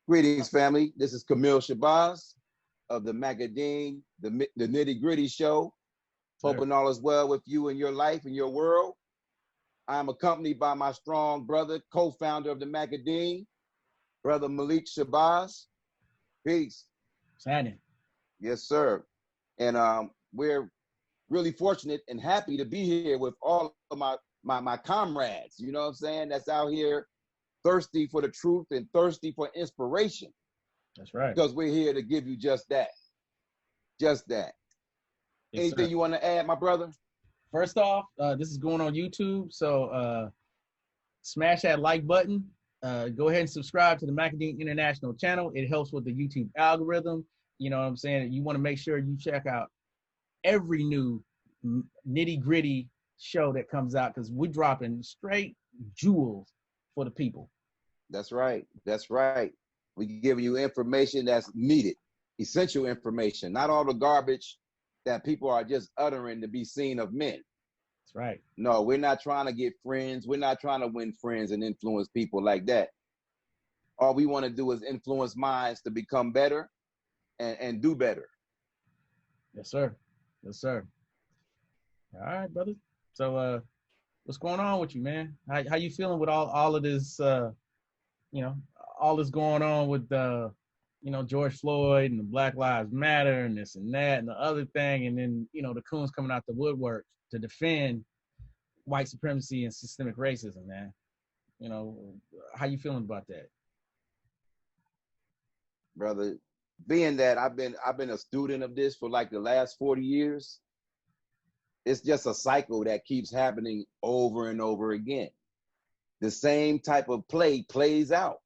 Greetings, family. This is Camille Shabazz of the Magazine, the Nitty Gritty Show. Hoping all is well with you in your life and your world. I am accompanied by my strong brother, co-founder of the Magazine, Brother Malik Shabazz. Peace. Signing. Yes, sir. And we're really fortunate and happy to be here with all of my comrades, you know what I'm saying, that's out here thirsty for the truth and thirsty for inspiration. That's right. Because we're here to give you just that. Just that. Yes, anything sir. You want to add, my brother? First off, this is going on YouTube, so smash that like button. Go ahead and subscribe to the Macadine International channel. It helps with the YouTube algorithm. You know what I'm saying? You want to make sure you check out every new nitty gritty show that comes out because we're dropping straight jewels for the people. That's right. That's right. We give you information that's needed, essential information, not all the garbage that people are just uttering to be seen of men. That's right. No, we're not trying to get friends. We're not trying to win friends and influence people like that. All we want to do is influence minds to become better and do better. Yes, sir. Yes, sir. All right, brother. So what's going on with you, man? How you feeling with all of this, all this going on with George Floyd and the Black Lives Matter and this and that and the other thing, and then, the coons coming out the woodwork to defend white supremacy and systemic racism, man. How you feeling about that? Brother, being that I've been a student of this for like the last 40 years, it's just a cycle that keeps happening over and over again. The same type of play plays out.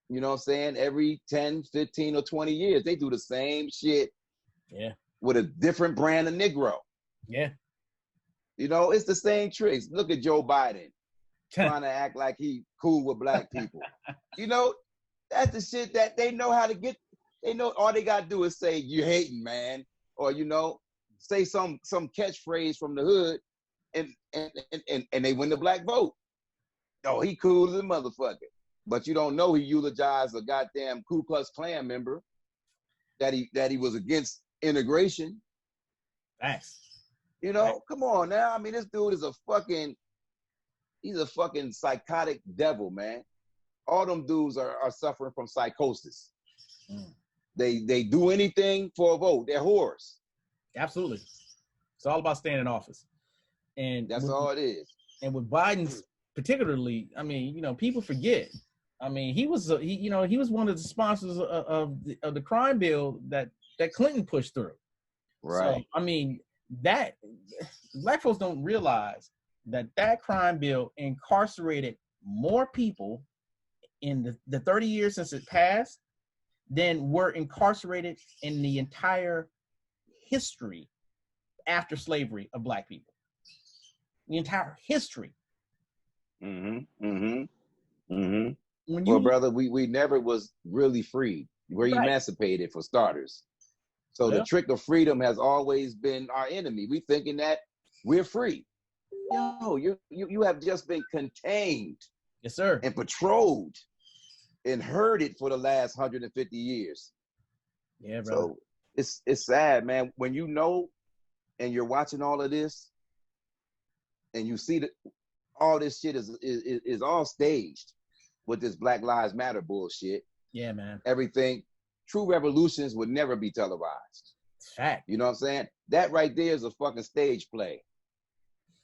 You know what I'm saying? Every 10, 15, or 20 years, they do the same shit. Yeah. With a different brand of Negro. Yeah. It's the same tricks. Look at Joe Biden trying to act like he cool with black people. That's the shit that they know how to get. They know all they got to do is say, "You hating, man," or, say some catchphrase from the hood and they win the black vote. Oh, he cool as a motherfucker. But you don't know he eulogized a goddamn Ku Klux Klan member that he was against integration. Nice. Come on now. I mean, this dude is he's a fucking psychotic devil, man. All them dudes are suffering from psychosis. Mm. They do anything for a vote. They're whores. Absolutely. It's all about staying in office. And that's all it is. And with Biden's particularly, I mean, people forget. I mean, he was one of the sponsors of the crime bill that Clinton pushed through. Right. So, I mean, that black folks don't realize that crime bill incarcerated more people in the 30 years since it passed than were incarcerated in the entire history after slavery of black people. The entire history. Mm-hmm. Mm-hmm. Mm-hmm. Well, brother, we never was really free. We're emancipated for starters. So the trick of freedom has always been our enemy. We thinking that we're free. Yo, you have just been contained. Yes, sir. And patrolled and herded for the last 150 years. Yeah, bro. So it's sad, man. When and you're watching all of this and you see that all this shit is all staged with this Black Lives Matter bullshit. Yeah, man. Everything. True revolutions would never be televised. Fact. You know what I'm saying? That right there is a fucking stage play.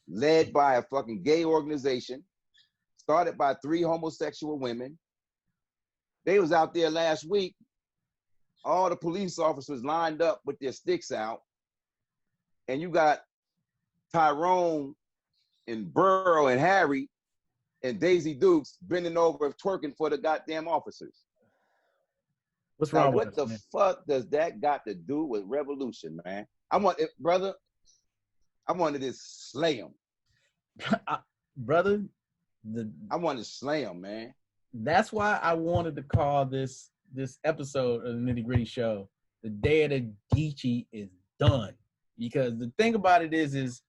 Led by a fucking gay organization. Started by 3 homosexual women. They was out there last week. All the police officers lined up with their sticks out. And you got Tyrone and Burrow and Harry and Daisy Dukes bending over twerking for the goddamn officers. What's wrong with what the fuck does that got to do with revolution, man? I wanted to slay him. Brother, I wanted to slay him, man. That's why I wanted to call this episode of the Nitty Gritty Show, "The Day of the Geechee is Done." Because the thing about it is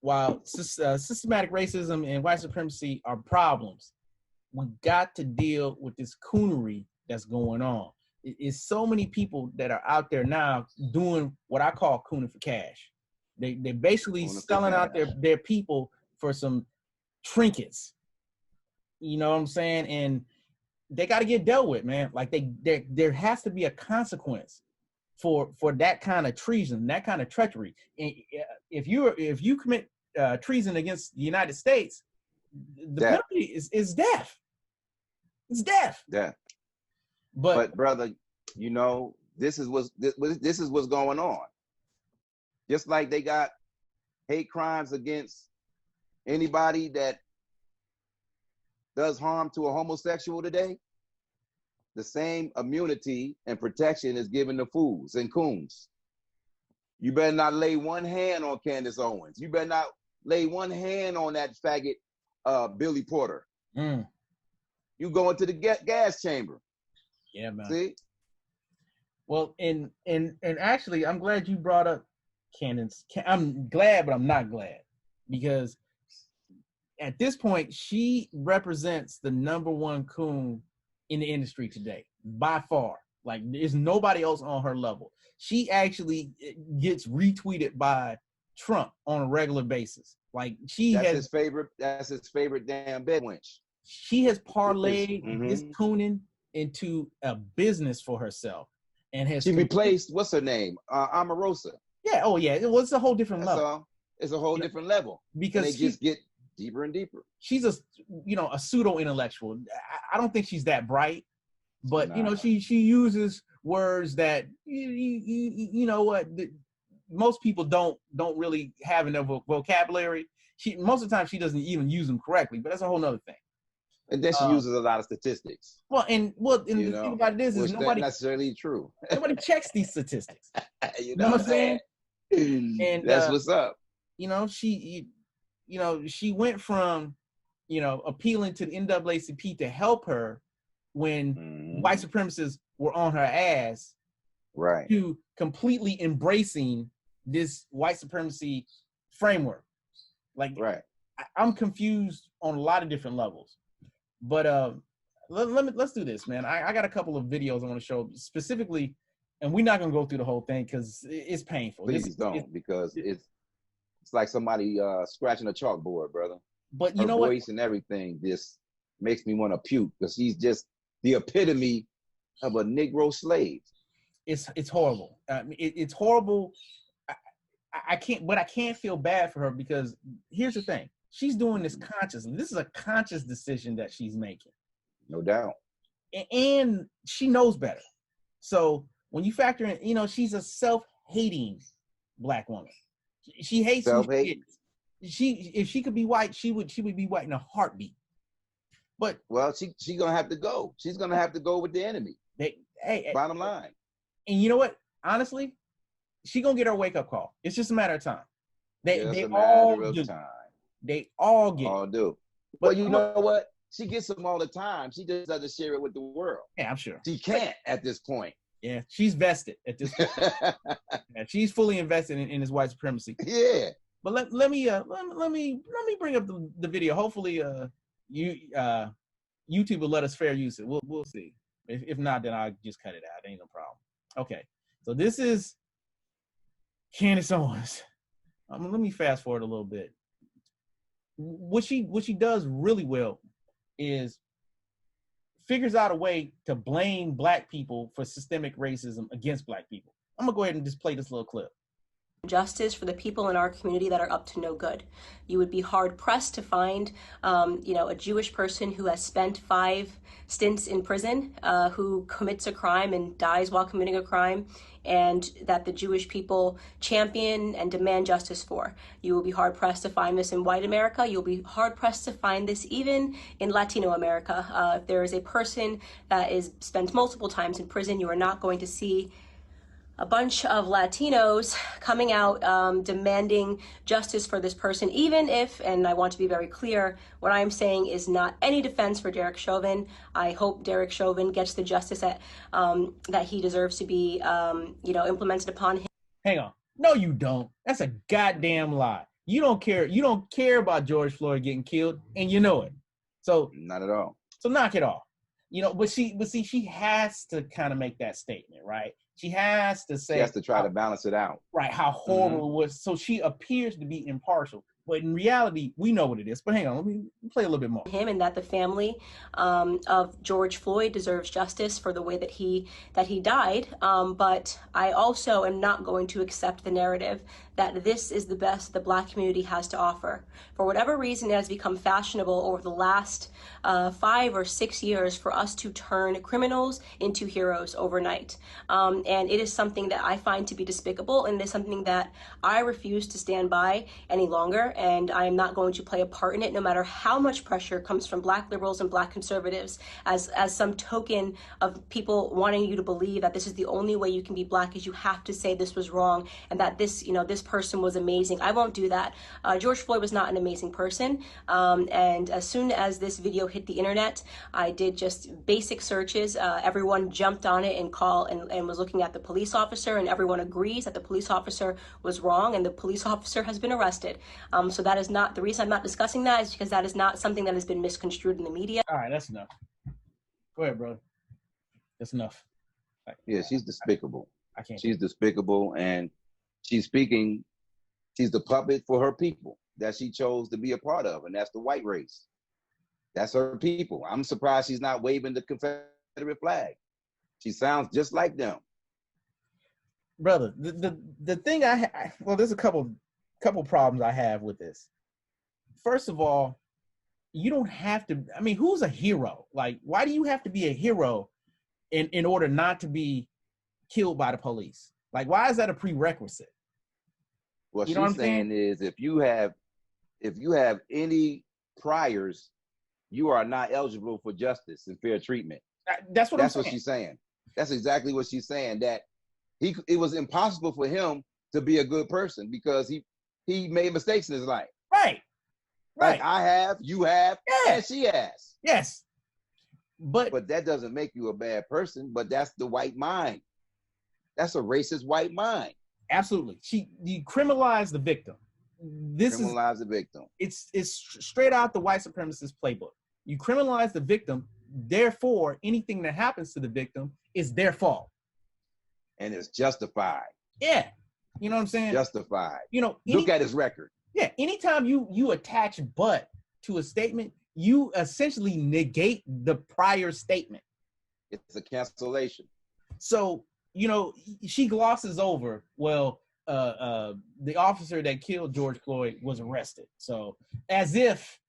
while systematic racism and white supremacy are problems, we got to deal with this coonery that's going on. It's so many people that are out there now doing what I call cooning for cash. They're basically selling out their people for some trinkets. You know what I'm saying? And they got to get dealt with, man. Like there has to be a consequence for that kind of treason, that kind of treachery. And if you commit treason against the United States, the penalty is death. It's death. Death. But brother, you know, this is what's going on. Just like they got hate crimes against anybody that does harm to a homosexual today, the same immunity and protection is given to fools and coons. You better not lay one hand on Candace Owens. You better not lay one hand on that faggot Billy Porter. You go into the gas chamber. Yeah, man. See? Well, and actually, I'm glad you brought up Candace. I'm glad, but I'm not glad, because at this point, she represents the #1 coon in the industry today, by far. Like, there's nobody else on her level. She actually gets retweeted by Trump on a regular basis. Like, that's his favorite damn bed wench. She has parlayed this cooning into a business for herself, and has replaced what's her name, Omarosa. Yeah, oh yeah, it was a whole different level. It's a whole different level, because they just get deeper and deeper. She's a pseudo intellectual. I don't think she's that bright, but she uses words that you know what, most people don't really have in their vocabulary. Most of the time she doesn't even use them correctly, but that's a whole nother thing. And then she uses a lot of statistics. Well, and the thing about this is nobody not necessarily true. Nobody checks these statistics. You know what I'm saying? And that's what's up. She went from, appealing to the NAACP to help her when white supremacists were on her ass, right, to completely embracing this white supremacy framework. Like, right. I'm confused on a lot of different levels. But let's do this, man. I got a couple of videos I want to show specifically, and we're not gonna go through the whole thing because it's painful. Please don't, because it's like somebody scratching a chalkboard, brother. But you know what? Her voice and everything just makes me want to puke, because she's just the epitome of a Negro slave. It's horrible. It's horrible. I can't feel bad for her, because here's the thing. She's doing this consciously. This is a conscious decision that she's making. No doubt. And she knows better. So when you factor in, she's a self-hating Black woman. She hates self-hate. If she could be white, she would be white in a heartbeat. But she's gonna have to go. She's gonna have to go with the enemy. Bottom line. And you know what? Honestly, she's gonna get her wake-up call. It's just a matter of time. They all do. They all get. All do. But you know what? She gets them all the time. She just doesn't share it with the world. Yeah, I'm sure. She can't at this point. Yeah, she's vested at this point. Yeah, she's fully invested in this white supremacy. Yeah. But let me bring up the video. Hopefully, YouTube will let us fair use it. We'll see. If not, then I'll just cut it out. Ain't no problem. Okay. So this is Candace Owens. Let me fast forward a little bit. What she does really well is figures out a way to blame Black people for systemic racism against Black people. I'm gonna go ahead and just play this little clip. Justice for the people in our community that are up to no good. You would be hard pressed to find, a Jewish person who has spent 5 stints in prison, who commits a crime and dies while committing a crime, and that the Jewish people champion and demand justice for. You will be hard pressed to find this in white America. You'll be hard pressed to find this even in Latino America. If there is a person that is spent multiple times in prison, you are not going to see a bunch of Latinos coming out demanding justice for this person, even if, and I want to be very clear, what I'm saying is not any defense for Derek Chauvin. I hope Derek Chauvin gets the justice that he deserves to be, implemented upon him. Hang on. No, you don't. That's a goddamn lie. You don't care. You don't care about George Floyd getting killed, and you know it. So not at all. So knock it off. but see, she has to kind of make that statement, right? She has to say, she has to try to balance it out, right? How horrible it was. So she appears to be impartial, but in reality, we know what it is. But hang on, let me play a little bit more. Him, and that the family of George Floyd deserves justice for the way that he died. But I also am not going to accept the narrative that this is the best the Black community has to offer. For whatever reason, it has become fashionable over the last 5 or 6 years for us to turn criminals into heroes overnight. And it is something that I find to be despicable, and it is something that I refuse to stand by any longer, and I am not going to play a part in it, no matter how much pressure comes from Black liberals and Black conservatives as some token of people wanting you to believe that this is the only way you can be Black, is you have to say this was wrong and that this person was amazing. I won't do that. George Floyd was not an amazing person, and as soon as this video hit the internet, I did just basic searches. Everyone jumped on it and was looking at the police officer, and everyone agrees that the police officer was wrong, and the police officer has been arrested. So that is not the reason I'm not discussing that, is because that is not something that has been misconstrued in the media. All right, that's enough. Go ahead, brother. That's enough. Yeah, she's despicable. I can't. She's despicable, and she's the puppet for her people that she chose to be a part of, and that's the white race. That's her people. I'm surprised she's not waving the Confederate flag. She sounds just like them. Brother, the thing there's a couple problems I have with this. First of all, you don't have to, who's a hero? Like, why do you have to be a hero in order not to be killed by the police? Like, why is that a prerequisite? What she's saying is, if you have any priors, you are not eligible for justice and fair treatment. That's what she's saying. That's exactly what she's saying. That it was impossible for him to be a good person because he made mistakes in his life. Right. Like I have, you have, and she has. Yes. But that doesn't make you a bad person. But that's the white mind. That's a racist white mind. Absolutely. You criminalize the victim. Criminalize the victim. It's straight out the white supremacist playbook. You criminalize the victim, therefore anything that happens to the victim is their fault. And it's justified. Yeah. You know what I'm saying? Justified. Look at his record. Yeah. Anytime you attach but to a statement, you essentially negate the prior statement. It's a cancellation. So, she glosses over, well, the officer that killed George Floyd was arrested. So as if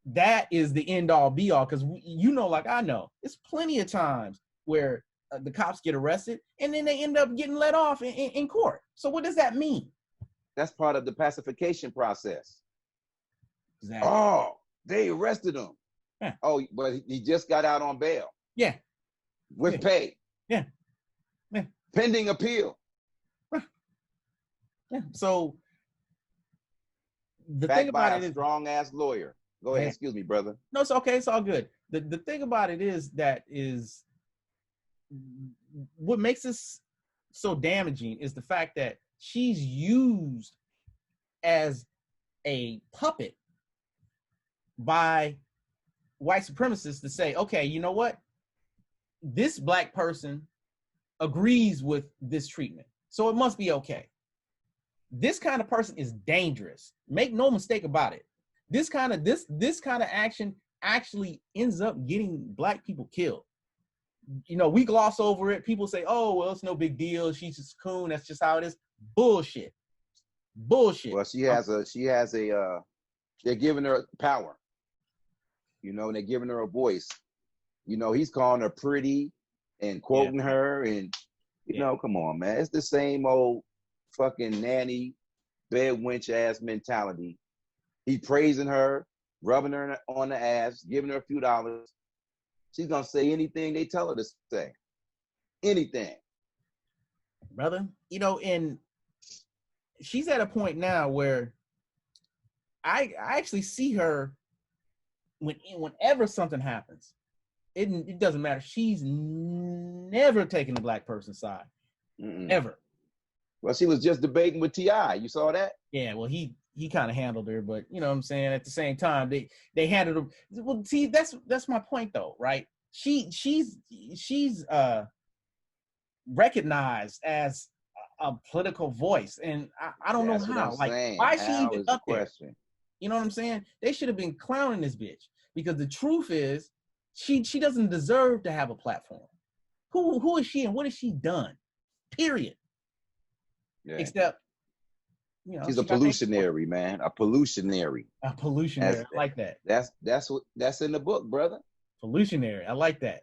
that is the end all be all, because like I know, it's plenty of times where the cops get arrested and then they end up getting let off in court. So what does that mean? That's part of the pacification process. Exactly. Oh, they arrested him. Yeah. Oh, but he just got out on bail. Yeah. With pay. Yeah. Yeah. Pending appeal. Yeah. So the thing about it is, strong ass lawyer. Go ahead. Excuse me, brother. No, it's okay. It's all good. The thing about it is what makes this so damaging is the fact that she's used as a puppet by white supremacists to say, okay, you know what? This Black person agrees with this treatment, so it must be okay. This kind of person is dangerous. Make no mistake about it. This kind of action actually ends up getting Black people killed. We gloss over it. People say, "Oh, well, it's no big deal. She's just a coon. That's just how it is." Bullshit. Well, she has a. They're giving her power. And they're giving her a voice. He's calling her pretty and quoting her, and come on, man. It's the same old fucking nanny, bed wench ass mentality. He praising her, rubbing her on the ass, giving her a few dollars. She's gonna say anything they tell her to say. Anything. Brother, and she's at a point now where I actually see her whenever something happens. It doesn't matter. She's never taken the Black person's side. Ever. Well, she was just debating with T.I. You saw that? Yeah, well, he kind of handled her, but you know what I'm saying? At the same time, they handled her. Well, see, that's my point though, right? she's recognized as a political voice, and I don't know That's what how. I'm Like, saying. why is she How even is the up there? question? You know what I'm saying? They should have been clowning this bitch, because the truth is, she doesn't deserve to have a platform. Who is she and what has she done? Period. Yeah. Except, you know, She's a pollutionary, man. A pollutionary. A pollutionary. I like that. That's in the book, brother. Pollutionary. I like that.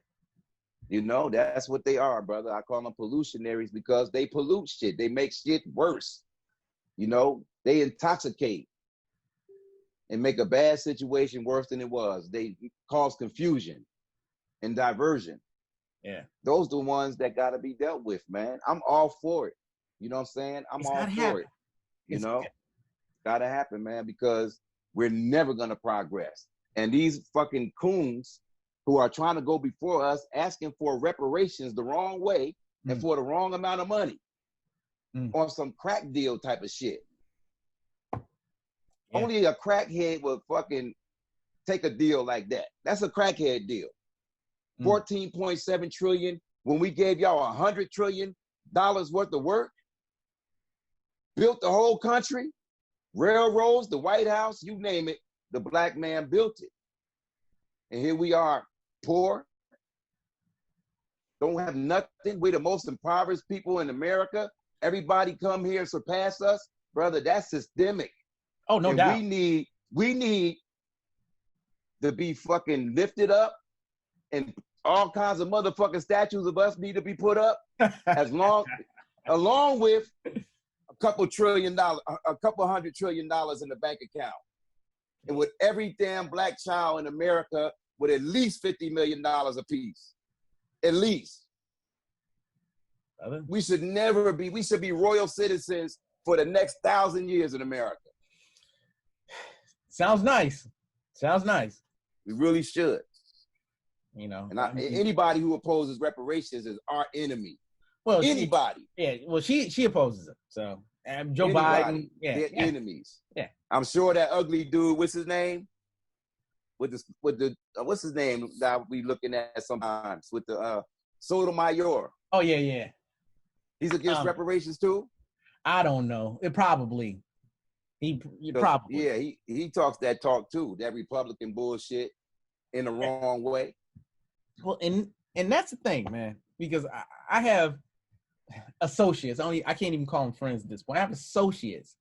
You know, that's what they are, brother. I call them pollutionaries because they pollute shit. They make shit worse. You know, they intoxicate and make a bad situation worse than it was. They cause confusion and diversion. Yeah. Those are the ones that got to be dealt with, man. I'm all for it. You know what I'm saying? I'm all for it. You know, gotta happen, man, because we're never gonna progress. And these fucking coons who are trying to go before us, asking for reparations the wrong way and for the wrong amount of money on some crack deal type of shit. Yeah. Only a crackhead would fucking take a deal like that. That's a crackhead deal. 14.7 trillion when we gave y'all $100 trillion worth of work, built the whole country, railroads, the White House, you name it, the black man built it. And here we are, poor, don't have nothing. We're the most impoverished people in America. Everybody come here and surpass us. Brother, that's systemic. Oh, no doubt. We need to be fucking lifted up, and all kinds of motherfucking statues of us need to be put up along with a couple $100 trillion in the bank account. And with every damn black child in America with at least $50 million apiece. At least. We should be royal citizens for the next 1,000 years in America. Sounds nice. We really should. You know. And anybody who opposes reparations is our enemy. Well, anybody. She opposes it. So Joe Biden, they're enemies. Yeah. I'm sure that ugly dude, what's his name? With the what's his name that we looking at sometimes with the Sotomayor. Oh yeah. He's against reparations too? I don't know. It probably. He probably. Yeah, he talks that talk too, that Republican bullshit in the wrong way. Well, and that's the thing, man, because I have associates. I can't even call them friends at this point. I have associates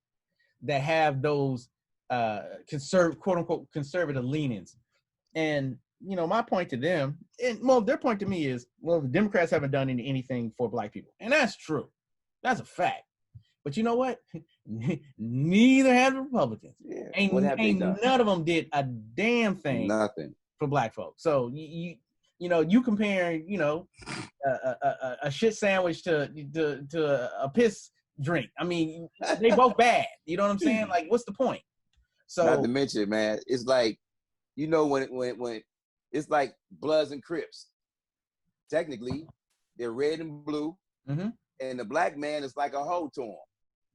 that have those quote unquote conservative leanings, and you know, my point to them, and well, their point to me is, well, the Democrats haven't done anything for black people, and that's true. That's a fact. But you know what? Neither have the Republicans. Yeah. Ain't none of them did a damn thing. Nothing for black folks. So you comparing, a shit sandwich to a piss drink. I mean, they both bad. You know what I'm saying? Like, what's the point? So not to mention, man, it's like, when it's like Bloods and Crips. Technically, they're red and blue, and the black man is like a hoe to them.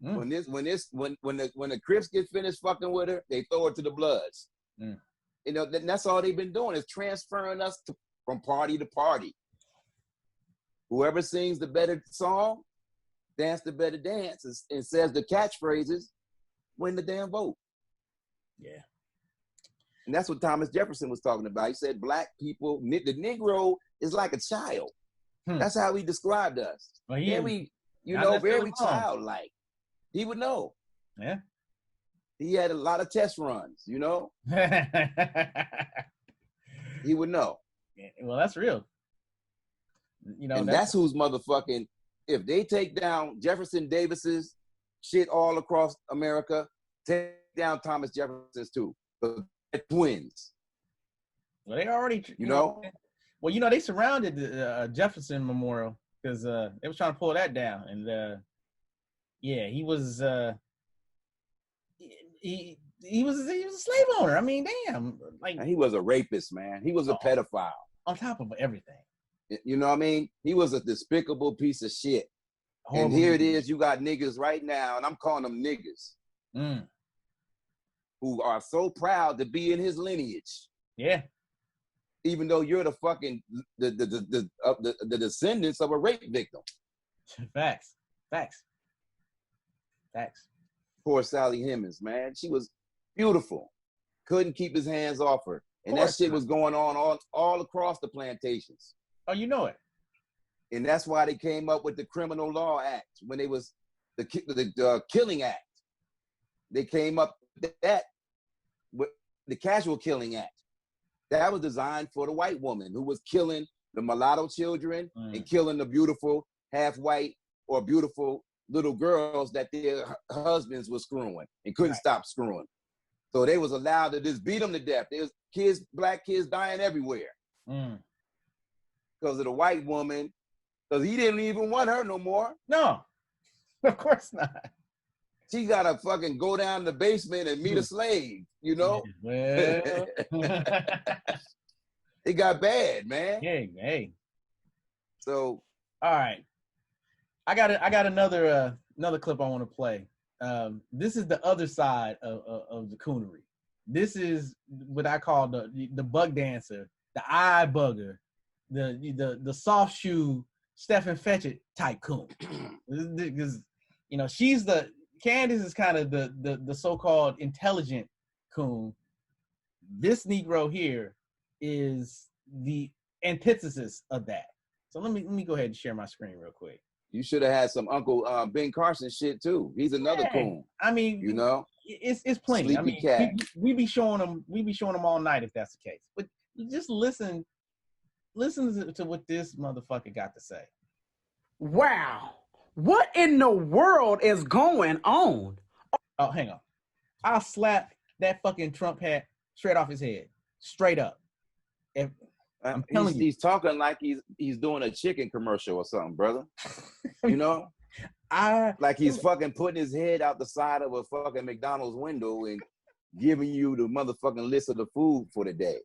When the Crips get finished fucking with her, they throw her to the Bloods. You know, that's all they've been doing is transferring us from party to party. Whoever sings the better song, dance the better dance, and says the catchphrases, win the damn vote. Yeah. And that's what Thomas Jefferson was talking about. He said black people, the Negro is like a child. That's how he described us. Well, very childlike. He would know. Yeah. He had a lot of test runs, He would know. Well, that's real. And that's who's motherfucking, if they take down Jefferson Davis's shit all across America, take down Thomas Jefferson's too. They're twins. Well, they already, Well, they surrounded the Jefferson Memorial because they was trying to pull that down, and he was he was a slave owner. I mean, damn, like he was a rapist, man. He was a pedophile. On top of everything. You know what I mean? He was a despicable piece of shit. Horrible. And here it is, you got niggas right now, and I'm calling them niggas, who are so proud to be in his lineage. Yeah. even though you're the fucking the descendants of a rape victim. Facts. Poor Sally Hemings, man. She was beautiful. Couldn't keep his hands off her. And that shit was going on all across the plantations. Oh, you know it. And that's why they came up with the Criminal Law Act when they was the Killing Act. They came up with that, with the Casual Killing Act. That was designed for the white woman who was killing the mulatto children and killing the beautiful half-white or beautiful little girls that their husbands were screwing and couldn't stop screwing. So they was allowed to just beat them to death. There was kids, black kids dying everywhere because of the white woman, because he didn't even want her no more. No, of course not. She got to fucking go down the basement and meet a slave, you know? Well. It got bad, man. Hey. So. All right. I got another clip I want to play. This is the other side of the coonery. This is what I call the bug dancer, the eye bugger, the soft shoe Stephen Fetchit type coon. Because Candace is kind of the so-called intelligent coon. This Negro here is the antithesis of that. So let me go ahead and share my screen real quick. You should have had some Uncle Ben Carson shit too. He's another coon. I mean, you know, it's plenty. Sleepy cat. We be showing them all night if that's the case. But just listen to what this motherfucker got to say. Wow, what in the world is going on? Oh, hang on. I'll slap that fucking Trump hat straight off his head, straight up. I'm telling you, he's talking like he's doing a chicken commercial or something, brother. You know, like he's fucking putting his head out the side of a fucking McDonald's window and giving you the motherfucking list of the food for the day.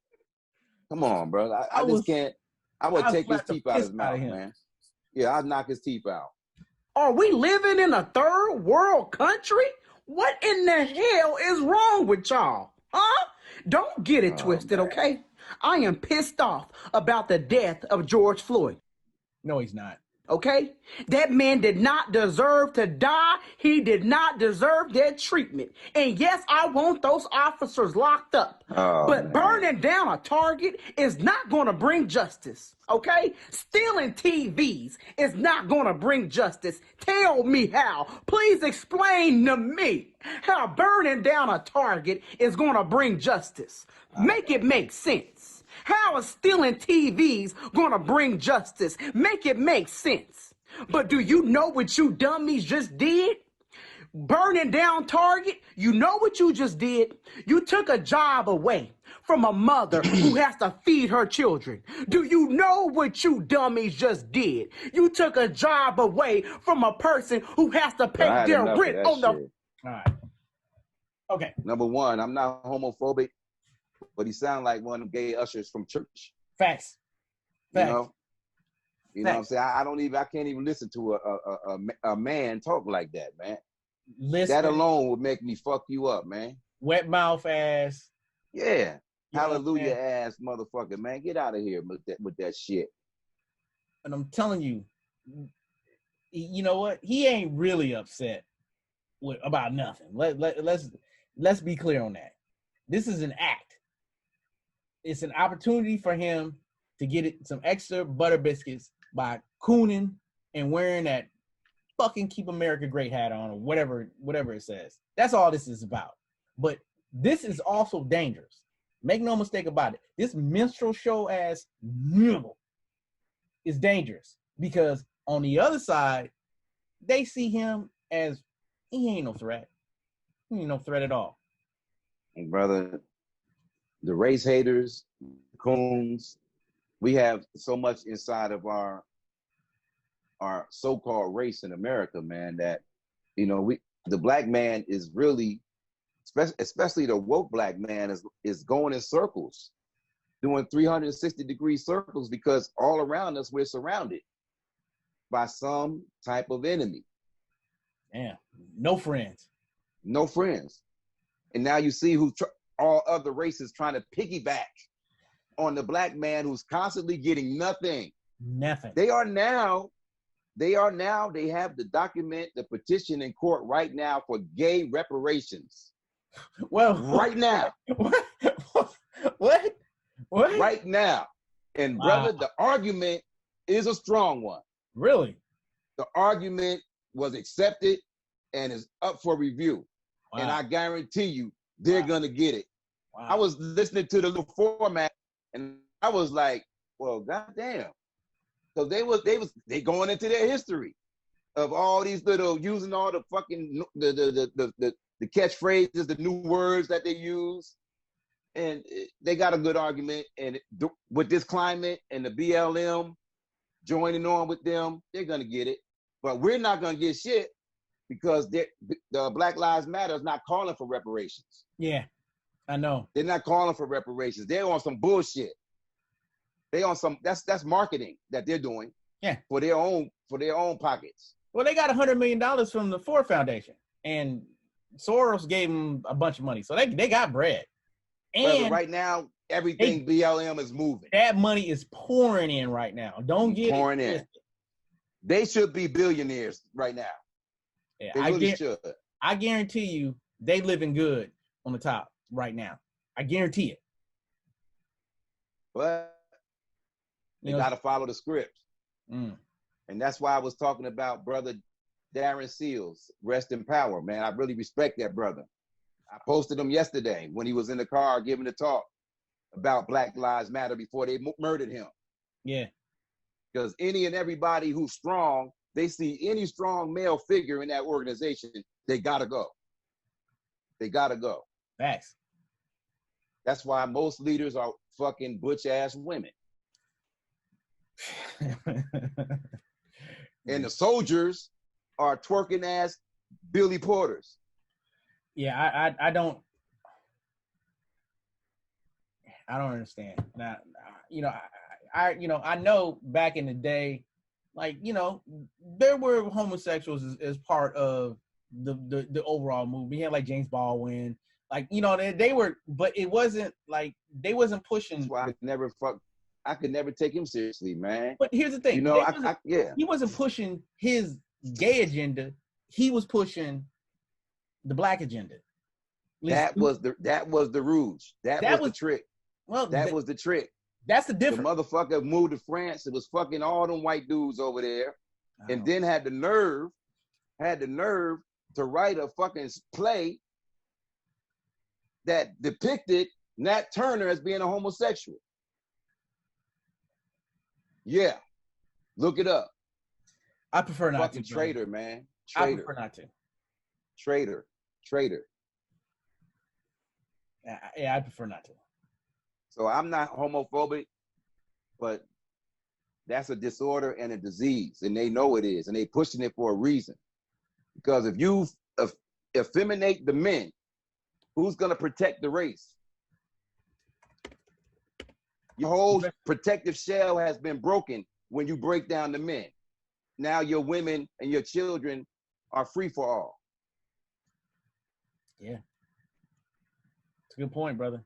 Come on, bro. I just can't. I would take his teeth out of his mouth, man. Yeah, I'd knock his teeth out. Are we living in a third world country? What in the hell is wrong with y'all? Huh? Don't get it twisted, man. Okay? I am pissed off about the death of George Floyd. No, he's not. Okay? That man did not deserve to die. He did not deserve that treatment. And yes, I want those officers locked up. But burning down a Target is not going to bring justice. Okay? Stealing TVs is not going to bring justice. Tell me how. Please explain to me how burning down a Target is going to bring justice. Make it make sense. How is stealing TVs gonna bring justice? Make it make sense. But do you know what you dummies just did? Burning down Target, you know what you just did? You took a job away from a mother who has to feed her children. Do you know what you dummies just did? You took a job away from a person who has to pay their rent on the... All right. Okay. Number one, I'm not homophobic, but he sound like one of them gay ushers from church. Facts. You know what I'm saying? I can't even listen to a man talk like that, man. Listen. That alone would make me fuck you up, man. Wet mouth ass. Yeah. Hallelujah ass motherfucker, man. Get out of here with that shit. And I'm telling you, you know what? He ain't really upset about nothing. Let's be clear on that. This is an act. It's an opportunity for him to get some extra butter biscuits by cooning and wearing that fucking Keep America Great hat on or whatever it says. That's all this is about. But this is also dangerous. Make no mistake about it. This minstrel show ass mule is dangerous because on the other side, they see him as he ain't no threat. He ain't no threat at all. Brother, the race haters, coons, we have so much inside of our so-called race in America, man, that, the black man is really, especially the woke black man is going in circles, doing 360-degree circles because all around us, we're surrounded by some type of enemy. Damn, no friends. No friends. And now you see who all other races trying to piggyback on the black man who's constantly getting nothing. Nothing. They have the document, the petition in court right now for gay reparations. Well, right now. What? Right now. And brother, the argument is a strong one. Really? The argument was accepted and is up for review. Wow. And I guarantee you, they're gonna get it. Wow. I was listening to the little format, and I was like, "Well, goddamn!" So they going into their history of all these little using all the fucking the catchphrases, the new words that they use, and they got a good argument. And with this climate and the BLM joining on with them, they're gonna get it. But we're not gonna get shit because the Black Lives Matter is not calling for reparations. Yeah, I know. They're not calling for reparations. They're on some bullshit. They on some that's marketing that they're doing. Yeah. For their own pockets. Well, they got $100 million from the Ford Foundation, and Soros gave them a bunch of money, so they got bread. And but right now, everything BLM is moving. That money is pouring in right now. Don't get pouring in. They should be billionaires right now. Yeah, they really should. I guarantee you, they living good on the top right now. I guarantee it. But you got to follow the script. And that's why I was talking about brother Darren Seals, rest in power, man. I really respect that brother. I posted him yesterday when he was in the car giving a talk about Black Lives Matter before they murdered him. Yeah. Because any and everybody who's strong, they see any strong male figure in that organization, they got to go. They got to go. Facts. That's why most leaders are fucking butch-ass women. And the soldiers are twerking ass Billy Porters. Yeah, I don't understand. Now, I know back in the day, like, there were homosexuals as part of the overall movie. We had like James Baldwin, like, they were, but it wasn't like they wasn't pushing. That's why I could never take him seriously, man. But here's the thing, he wasn't pushing his gay agenda. He was pushing the black agenda. That was the ruse. That was the trick. Well, that was the trick. That's the difference. The motherfucker moved to France. It was fucking all them white dudes over there, and then had the nerve to write a fucking play that depicted Nat Turner as being a homosexual. Yeah, look it up. I prefer not fucking to. Traitor, man. Traitor. I prefer not to. Traitor. Yeah, I prefer not to. So I'm not homophobic, but that's a disorder and a disease, and they know it is, and they pushing it for a reason. Because if you effeminate the men, who's gonna protect the race? Your whole protective shell has been broken when you break down the men. Now your women and your children are free for all. Yeah. It's a good point, brother.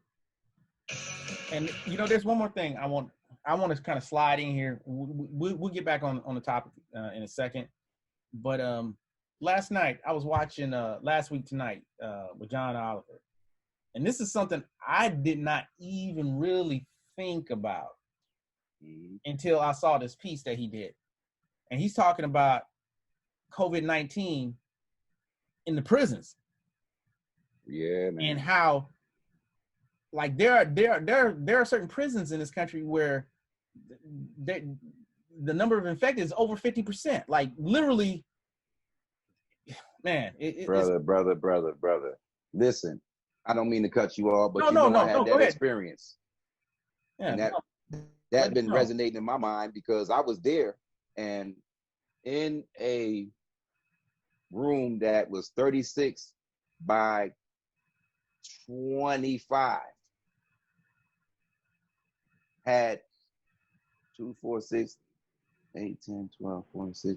And there's one more thing I want to kind of slide in here. We'll get back on the topic in a second. But last night I was watching Last Week Tonight with John Oliver. And this is something I did not even really think about until I saw this piece that he did. And he's talking about COVID-19 in the prisons. Yeah, man. And how, like, there are certain prisons in this country where the number of infected is over 50%. Like, literally, man. Brother. Listen, I don't mean to cut you off, but I had that experience. Yeah, and that been resonating in my mind because I was there, and in a room that was 36 by 25 had 2, 4, 6, 8, 10, 12, 14, 6.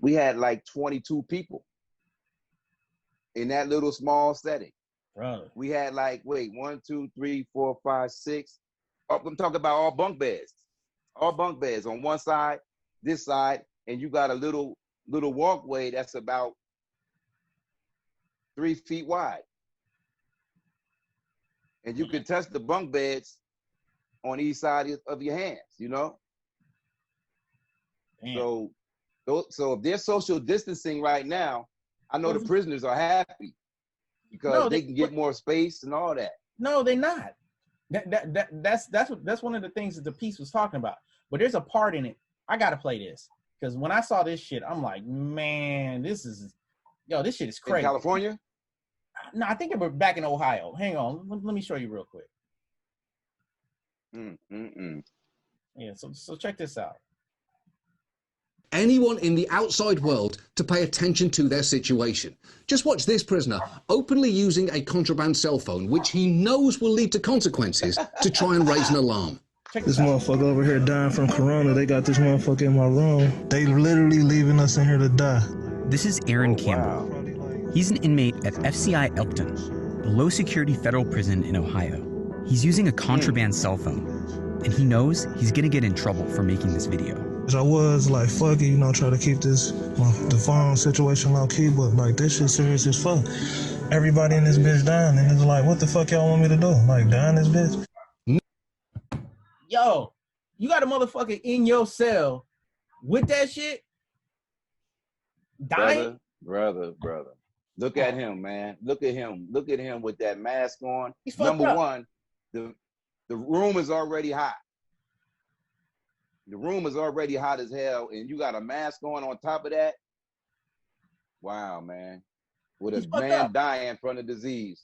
We had like 22 people in that little small setting. Brother. We had like, 1, 2, 3, 4, 5, 6. I'm talking about all bunk beds on one side, this side, and you got a little walkway that's about 3 feet wide. And you can touch the bunk beds on each side of your hands, you know? Damn. So if they're social distancing right now, I know the prisoners are happy because they can get more space and all that. No, they're not. That's one of the things that the piece was talking about. But there's a part in it. I gotta play this because when I saw this shit, I'm like, man, this shit is crazy. In California? No, I think it was back in Ohio. Hang on, let me show you real quick. Yeah, so check this out. Anyone in the outside world to pay attention to their situation. Just watch this prisoner openly using a contraband cell phone, which he knows will lead to consequences, to try and raise an alarm. This motherfucker over here dying from corona. They got this motherfucker in my room. They literally leaving us in here to die. This is Aaron Campbell. Wow. He's an inmate at FCI Elkton, a low-security federal prison in Ohio. He's using a contraband cell phone, and he knows he's gonna get in trouble for making this video. I was like, fuck it, you know, try to keep the phone situation low key, but like, this shit serious as fuck. Everybody in this bitch dying, and it's like, what the fuck y'all want me to do? Like, die in this bitch? Yo, you got a motherfucker in your cell with that shit? Dying? Brother. Look at him, man. Look at him with that mask on. Number one, the room is already hot. The room is already hot as hell, and you got a mask on top of that. Wow, man. With a man dying from the disease.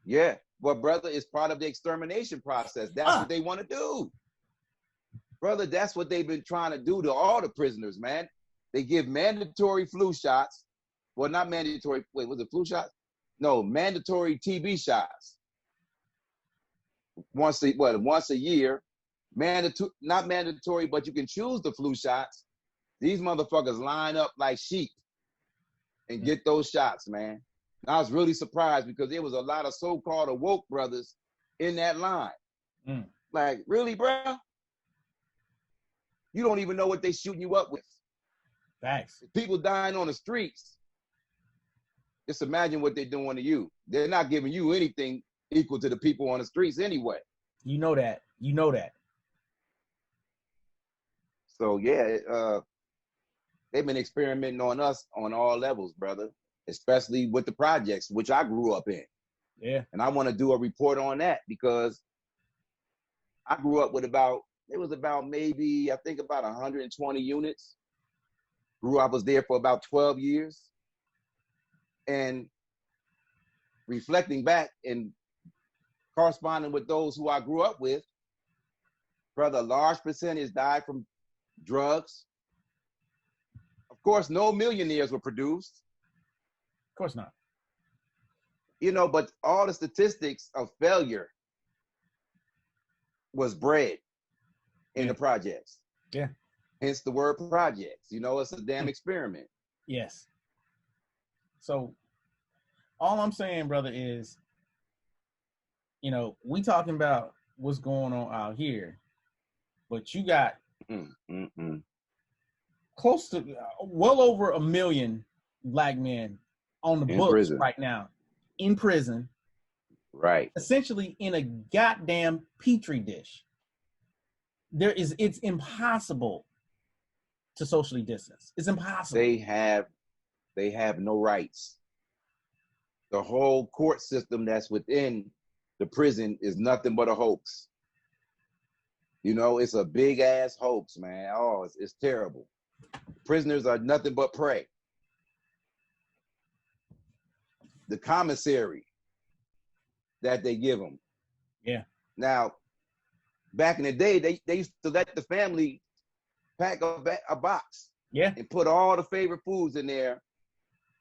Yeah. Well, brother, it's part of the extermination process. That's what they want to do. Brother, that's what they've been trying to do to all the prisoners, man. They give mandatory flu shots. Well, not mandatory. Wait, was it flu shots? No, mandatory TB shots. Once a year. Not mandatory, but you can choose the flu shots. These motherfuckers line up like sheep and get those shots, man. And I was really surprised because there was a lot of so-called awoke brothers in that line. Like, really, bro? You don't even know what they shooting you up with. Thanks. People dying on the streets. Just imagine what they're doing to you. They're not giving you anything equal to the people on the streets anyway. You know that. So yeah, they've been experimenting on us on all levels, brother, especially with the projects, which I grew up in. Yeah. And I want to do a report on that because I grew up with about maybe, I think about 120 units. I was there for about 12 years. And reflecting back and corresponding with those who I grew up with, brother, a large percentage died from drugs. Of course, no millionaires were produced. Of course not. You know, but all the statistics of failure was bred in the projects. Yeah. Hence the word projects. You know, it's a damn experiment. Yes. So all I'm saying, brother, is, you know, we talking about what's going on out here, but you got close to well over 1 million black men on the books right now in prison. Right. Essentially in a goddamn petri dish. It's impossible to socially distance. It's impossible. They have no rights. The whole court system that's within the prison is nothing but a hoax. You know, it's a big ass hoax, man. Oh, it's terrible. Prisoners are nothing but prey. The commissary that they give them. Yeah. Now, back in the day, they used to let the family pack a box. Yeah. And put all the favorite foods in there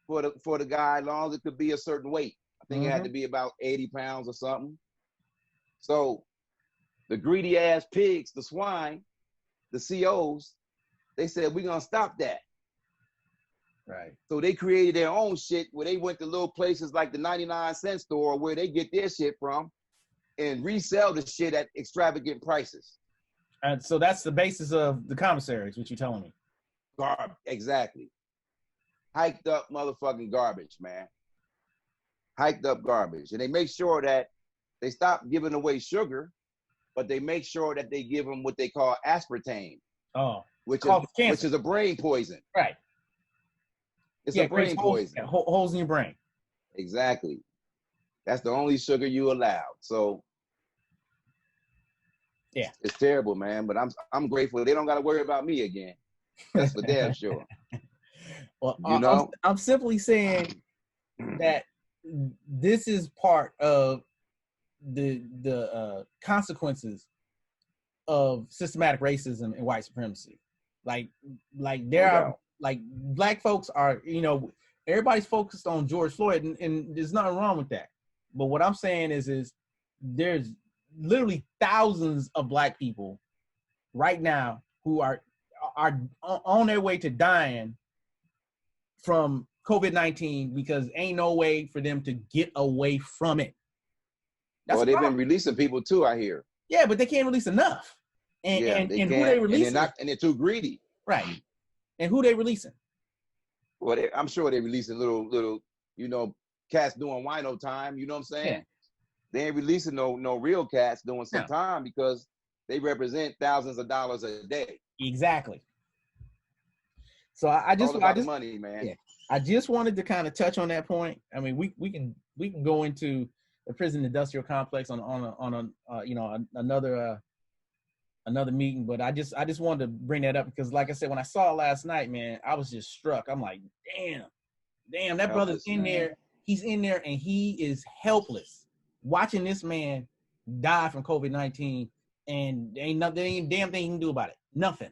for the guy, as long as it could be a certain weight. I think it had to be about 80 pounds or something. So the greedy ass pigs, the swine, the COs, they said, we're gonna stop that. Right. So they created their own shit where they went to little places like the 99-cent store where they get their shit from, and resell the shit at extravagant prices. And so that's the basis of the commissaries, what you're telling me. Exactly. Hiked up motherfucking garbage, man. Hiked up garbage. And they make sure that they stop giving away sugar, but they make sure that they give them what they call aspartame. Oh. Which is a brain poison. Right. It's a brain poison. Holes in your brain. Exactly. That's the only sugar you allowed. So yeah, it's terrible, man. But I'm grateful they don't got to worry about me again. That's for damn sure. Well, I'm simply saying that this is part of the consequences of systematic racism and white supremacy. Like there are like black folks are, everybody's focused on George Floyd, and there's nothing wrong with that. But what I'm saying is there's literally thousands of black people right now who are on their way to dying from COVID-19 because ain't no way for them to get away from it. Well, they've been releasing people too, I hear. Yeah, but they can't release enough. And who they releasing? And they're too greedy. Right. And who they releasing? Well, I'm sure they're releasing little, cats doing wino time. You know what I'm saying? Yeah. They ain't releasing no real cats doing some time because they represent thousands of dollars a day. Exactly. So I just money, man. Yeah, I just wanted to kind of touch on that point. I mean, we can go into the prison industrial complex on another meeting, but I just wanted to bring that up because, like I said, when I saw it last night, man, I was just struck. I'm like, damn, that brother's in there. He's in there and he is helpless, watching this man die from COVID-19, and there ain't a damn thing he can do about it. Nothing.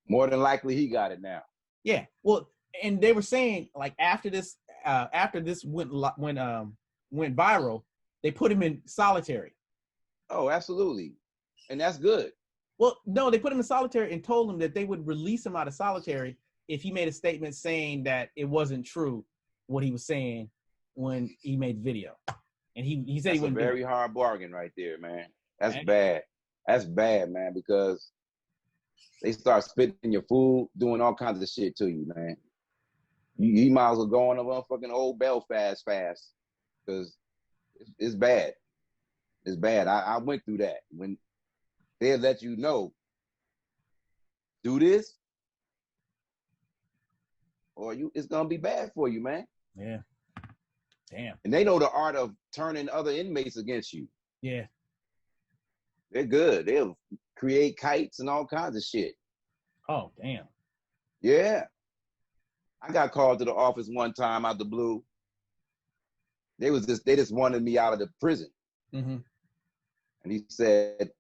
More than likely, he got it now. Yeah. Well, and they were saying like after this went viral, they put him in solitary. Oh, absolutely, and that's good. Well, no, they put him in solitary and told him that they would release him out of solitary if he made a statement saying that it wasn't true what he was saying when he made the video. And he said he wouldn't. That's a very hard bargain right there, man. That's bad. That's bad, man, because they start spitting your food, doing all kinds of shit to you, man. You might as well go on a motherfucking old Belfast fast, because it's bad. It's bad. I went through that. When they let you know, do this, or it's gonna be bad for you, man. Yeah. Damn. And they know the art of turning other inmates against you. Yeah. They're good. They'll create kites and all kinds of shit. Oh, damn. Yeah. I got called to the office one time out the blue. They just wanted me out of the prison. Mm-hmm. And he said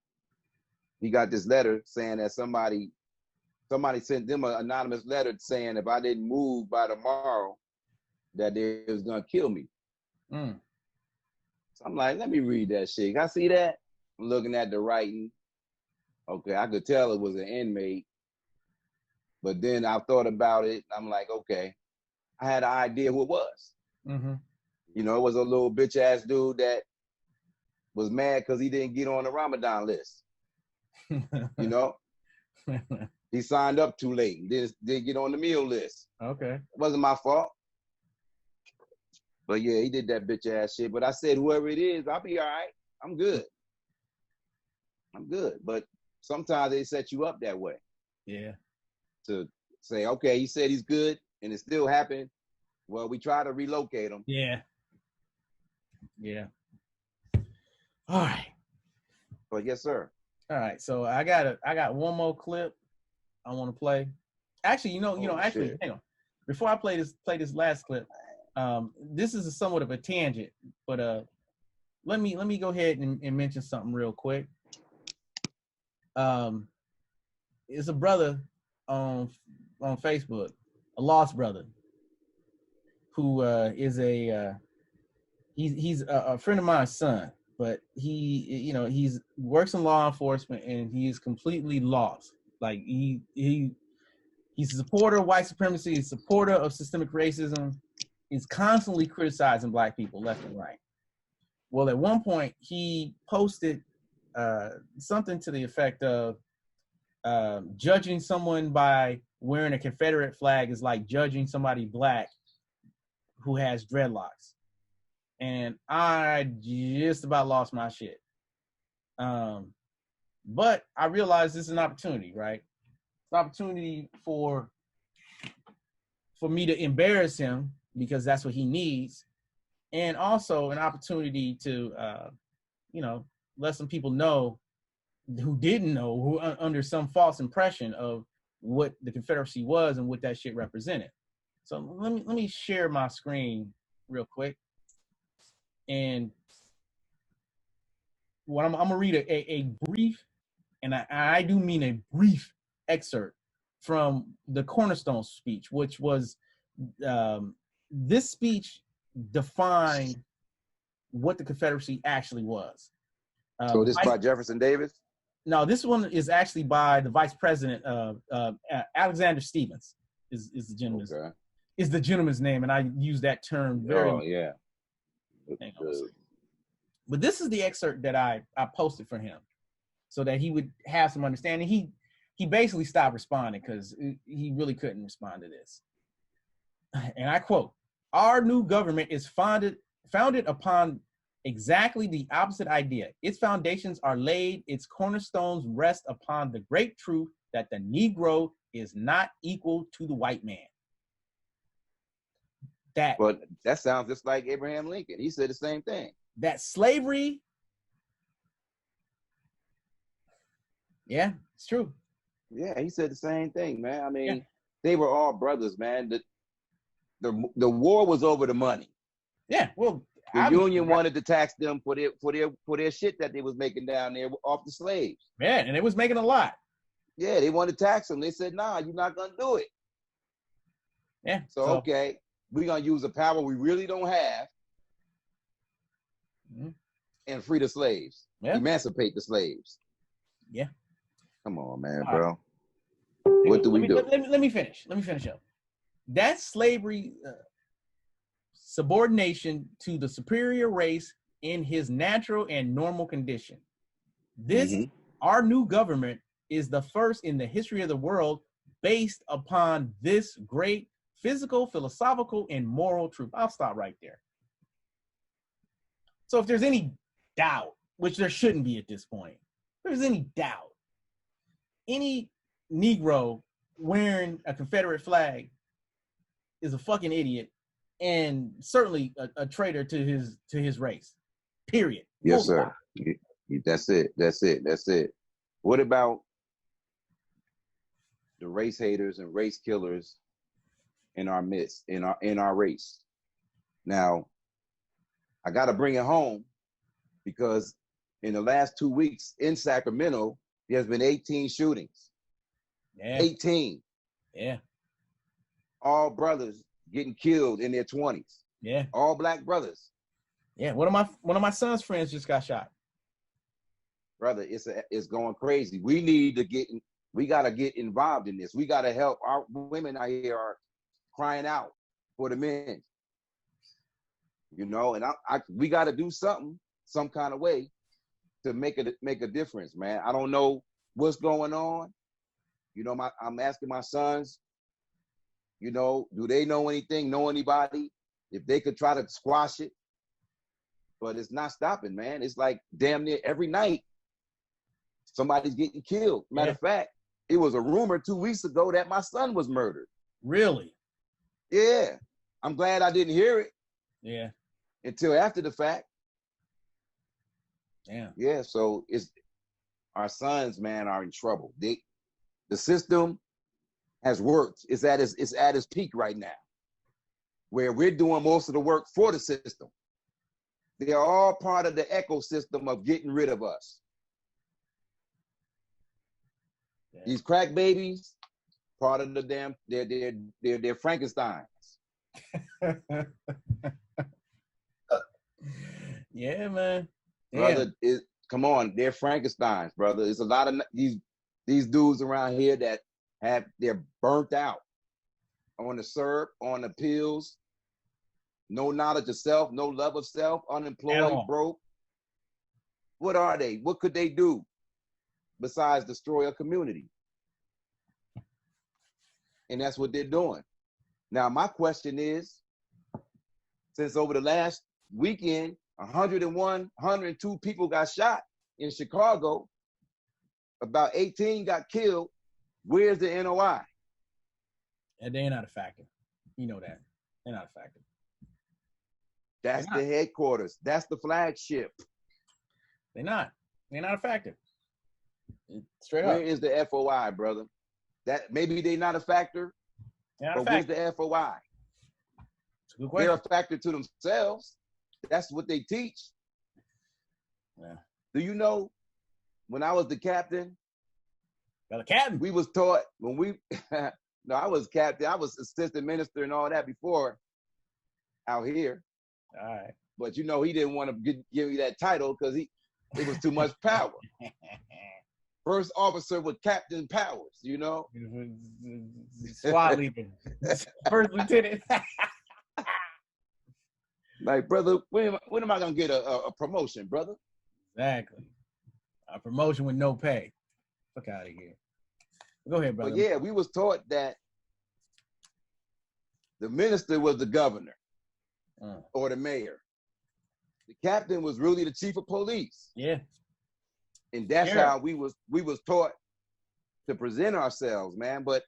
he got this letter saying that somebody sent them an anonymous letter saying if I didn't move by tomorrow, that they was gonna kill me. Mm. So I'm like, let me read that shit. I see that. I'm looking at the writing. Okay, I could tell it was an inmate. But then I thought about it. I'm like, okay, I had an idea who it was. Mm-hmm. It was a little bitch ass dude that was mad because he didn't get on the Ramadan list. He signed up too late. Didn't get on the meal list. Okay. It wasn't my fault. But yeah, he did that bitch ass shit. But I said, whoever it is, I'll be all right. I'm good. But sometimes they set you up that way. Yeah. To say, okay, he said he's good and it still happened. Well, we try to relocate him. Yeah. Yeah. All right. But yes, sir. All right. So I got one more clip I want to play. Actually, hang on. Before I play this last clip, this is somewhat of a tangent, but let me go ahead and mention something real quick. It's a brother on Facebook, a lost brother, who is he's a friend of mine's son, but he's works in law enforcement and he's completely lost. Like he's a supporter of white supremacy, he's a supporter of systemic racism. He's constantly criticizing black people left and right. Well, at one point he posted something to the effect of judging someone by wearing a Confederate flag is like judging somebody black who has dreadlocks. And I just about lost my shit. But I realized this is an opportunity, right? It's an opportunity for me to embarrass him because that's what he needs. And also an opportunity to, let some people know who didn't know, who under some false impression of what the Confederacy was and what that shit represented. So let me share my screen real quick. And what I'm gonna read a brief, and I do mean a brief excerpt from the Cornerstone speech, which was this speech defined what the Confederacy actually was. So this is by Jefferson Davis? No, this one is actually by the Vice President, Alexander Stevens is the gentleman's is the gentleman's name, and I use that term very. Oh yeah. But this is the excerpt that I posted for him, so that he would have some understanding. He basically stopped responding because he really couldn't respond to this. And I quote: "Our new government is founded upon exactly the opposite idea. Its foundations are laid, its cornerstones rest upon the great truth that the Negro is not equal to the white man." But that sounds just like Abraham Lincoln. He said the same thing. That slavery, yeah, it's true. Yeah, he said the same thing, man. I mean, they were all brothers, man. The war was over the money. Yeah, well, the Union wanted to tax them for their shit that they was making down there off the slaves. Yeah, and it was making a lot. Yeah, they wanted to tax them. They said, "Nah, you're not gonna do it." Yeah. So okay, we're gonna use the power we really don't have and free the slaves. Yeah. Emancipate the slaves. Yeah. Come on, man, bro. What do we do? Let me finish. Let me finish up. That's slavery subordination to the superior race in his natural and normal condition. This, our new government, is the first in the history of the world based upon this great physical, philosophical, and moral truth. I'll stop right there. So if there's any doubt, which there shouldn't be at this point, if there's any doubt, any Negro wearing a Confederate flag is a fucking idiot and certainly a traitor to his race. Period. Yes, sir. That's it. What about the race haters and race killers in our midst, in our race? Now, I got to bring it home because in the last 2 weeks in Sacramento, there's been 18 shootings. Yeah. 18. Yeah. All brothers getting killed in their 20s. Yeah. All black brothers. Yeah. One of my son's friends just got shot. Brother, it's going crazy. We got to get involved in this. We got to help. Our women out here are crying out for the men. You know, and we got to do something, some kind of way to make a difference, man. I don't know what's going on. You know, I'm asking my sons, you know, do they know anything, know anybody? If they could try to squash it, but it's not stopping, man. It's like damn near every night somebody's getting killed. Matter of fact, it was a rumor 2 weeks ago that my son was murdered. Really? Yeah. I'm glad I didn't hear it. Yeah. Until after the fact. Yeah. Yeah, so our sons, man, are in trouble. The system has worked. It's at its peak right now, where we're doing most of the work for the system. They are all part of the ecosystem of getting rid of us. Yeah. These crack babies, part of the damn, they're Frankensteins. Yeah, man. Brother, come on, they're Frankensteins, brother. There's a lot of these dudes around here that they're burnt out on the syrup, on the pills, no knowledge of self, no love of self, unemployed, broke. What are they? What could they do besides destroy a community? And that's what they're doing. Now, my question is, since over the last weekend, 101, 102 people got shot in Chicago, about 18 got killed, where's the NOI? And they're not a factor. You know that. They're not a factor. That's the headquarters. That's the flagship. They're not. They're not a factor. Straight up. Where is the FOI, brother? That maybe they're not a factor, but where's the FOI? It's a good question. They're a factor to themselves. That's what they teach. Yeah. Do you know, when I was the captain, we was taught when we no, I was captain. I was assistant minister and all that before out here. All right. But you know, he didn't want to give me that title because it was too much power. First officer with captain powers, you know? SWAT leader. First lieutenant. Like, brother, when am I going to get a promotion, brother? Exactly. A promotion with no pay. Fuck out of here. Go ahead, brother. But yeah, we was taught that the minister was the governor or the mayor. The captain was really the chief of police. Yeah. And that's how we was taught to present ourselves, man. But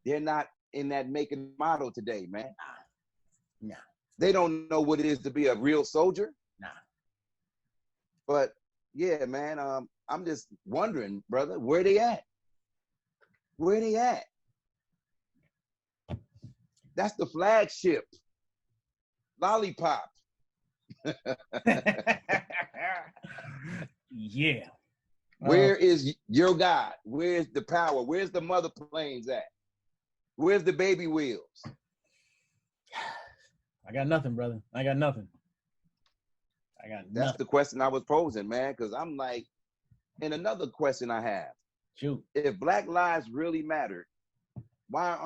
they're not in that making model today, man. Nah. They don't know what it is to be a real soldier. Nah. But yeah, man, I'm just wondering, brother, where they at? Where they at? That's the flagship. Lollipop. Yeah. Where is your God? Where's the power? Where's the mother planes at? Where's the baby wheels? I got nothing, brother. I got nothing. That's the question I was posing, man, because I'm like, and another question I have. Shoot. If Black lives really matter, why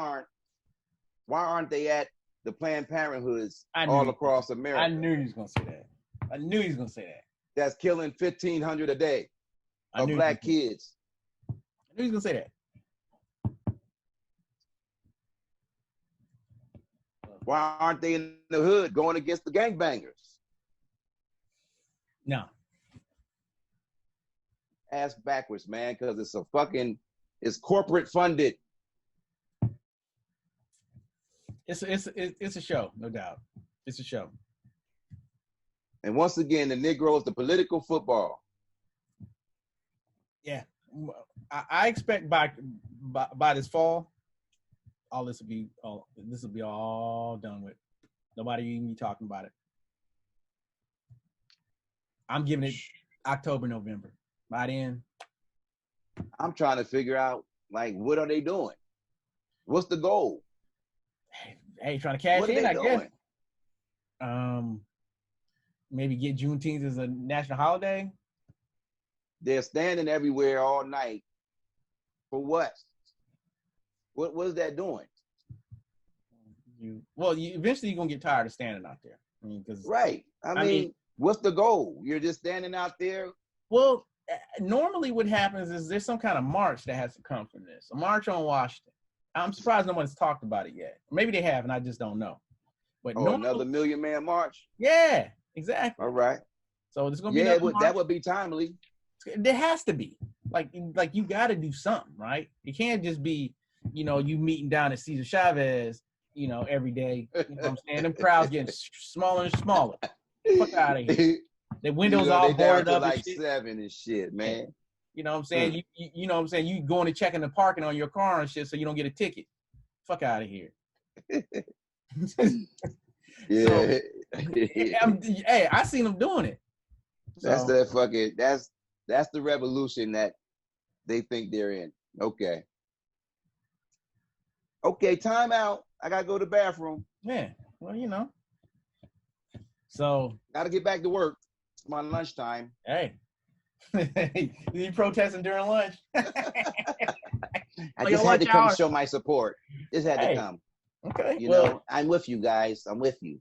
aren't they at the Planned Parenthoods all across America? I knew he was going to say that. I knew he was going to say that. That's killing 1,500 a day of Black kids. I knew he was going to say that. Why aren't they in the hood going against the gangbangers? No. Ass backwards, man, because it's corporate funded. It's a show, no doubt. It's a show. And once again, the Negro is the political football. Yeah, I expect by this fall, this will be all done with. Nobody even be talking about it. I'm giving it October, November. By then, I'm trying to figure out, like, what are they doing? What's the goal? Hey, trying to cash in, I guess. Doing? Maybe get Juneteenth as a national holiday. They're standing everywhere all night. For what? What is that doing? Eventually you're gonna get tired of standing out there. I mean, right. I mean, what's the goal? You're just standing out there. Well, normally what happens is there's some kind of march that has to come from this. A march on Washington. I'm surprised no one's talked about it yet. Maybe they have, and I just don't know. But another Million Man March? Yeah, exactly. All right. So there's gonna be that would be timely. There has to be. Like you got to do something, right? It can't just be, you meeting down at Cesar Chavez, every day. You know what I'm saying? Them crowds getting smaller and smaller. Fuck out of here. The windows all boarded up like and shit. 7 and shit, man. You know what I'm saying? You know what I'm saying? You going to check in the parking on your car and shit so you don't get a ticket. Fuck out of here. Yeah. Hey, I seen them doing it. That's that's the revolution that they think they're in. Okay, time out. I gotta go to the bathroom. Yeah, well, So gotta get back to work. It's my lunchtime. Hey. You protesting during lunch? I just had to come show my support. Just had to come. Okay. You know, I'm with you guys. I'm with you.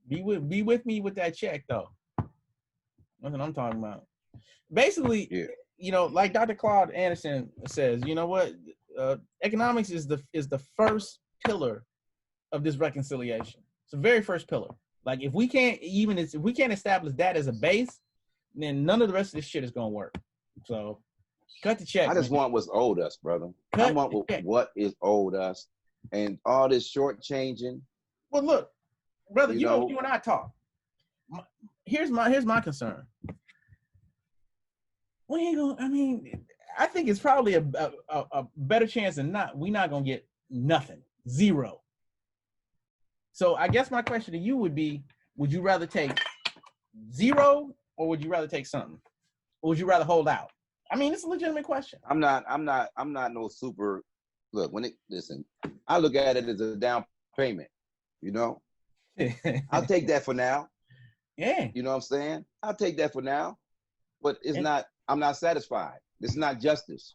Be with me with that check though. That's what I'm talking about. Basically, you know, like Dr. Claude Anderson says, you know what? Economics is the first pillar of this reconciliation. It's the very first pillar. Like if we can't establish that as a base, then none of the rest of this shit is gonna work. So cut the check. I just want what's owed us, brother. I want what is owed us, and all this shortchanging. Well, look, brother, you know, you and I talk. Here's my concern. We ain't gonna. I mean, I think it's probably a better chance than not. We're not gonna get nothing, zero. So I guess my question to you would be: would you rather take zero, or would you rather take something? Or would you rather hold out? I mean, it's a legitimate question. I'm not no super. Look, listen, I look at it as a down payment. You know, I'll take that for now. Yeah. You know what I'm saying? I'll take that for now, but it's not. I'm not satisfied. This is not justice.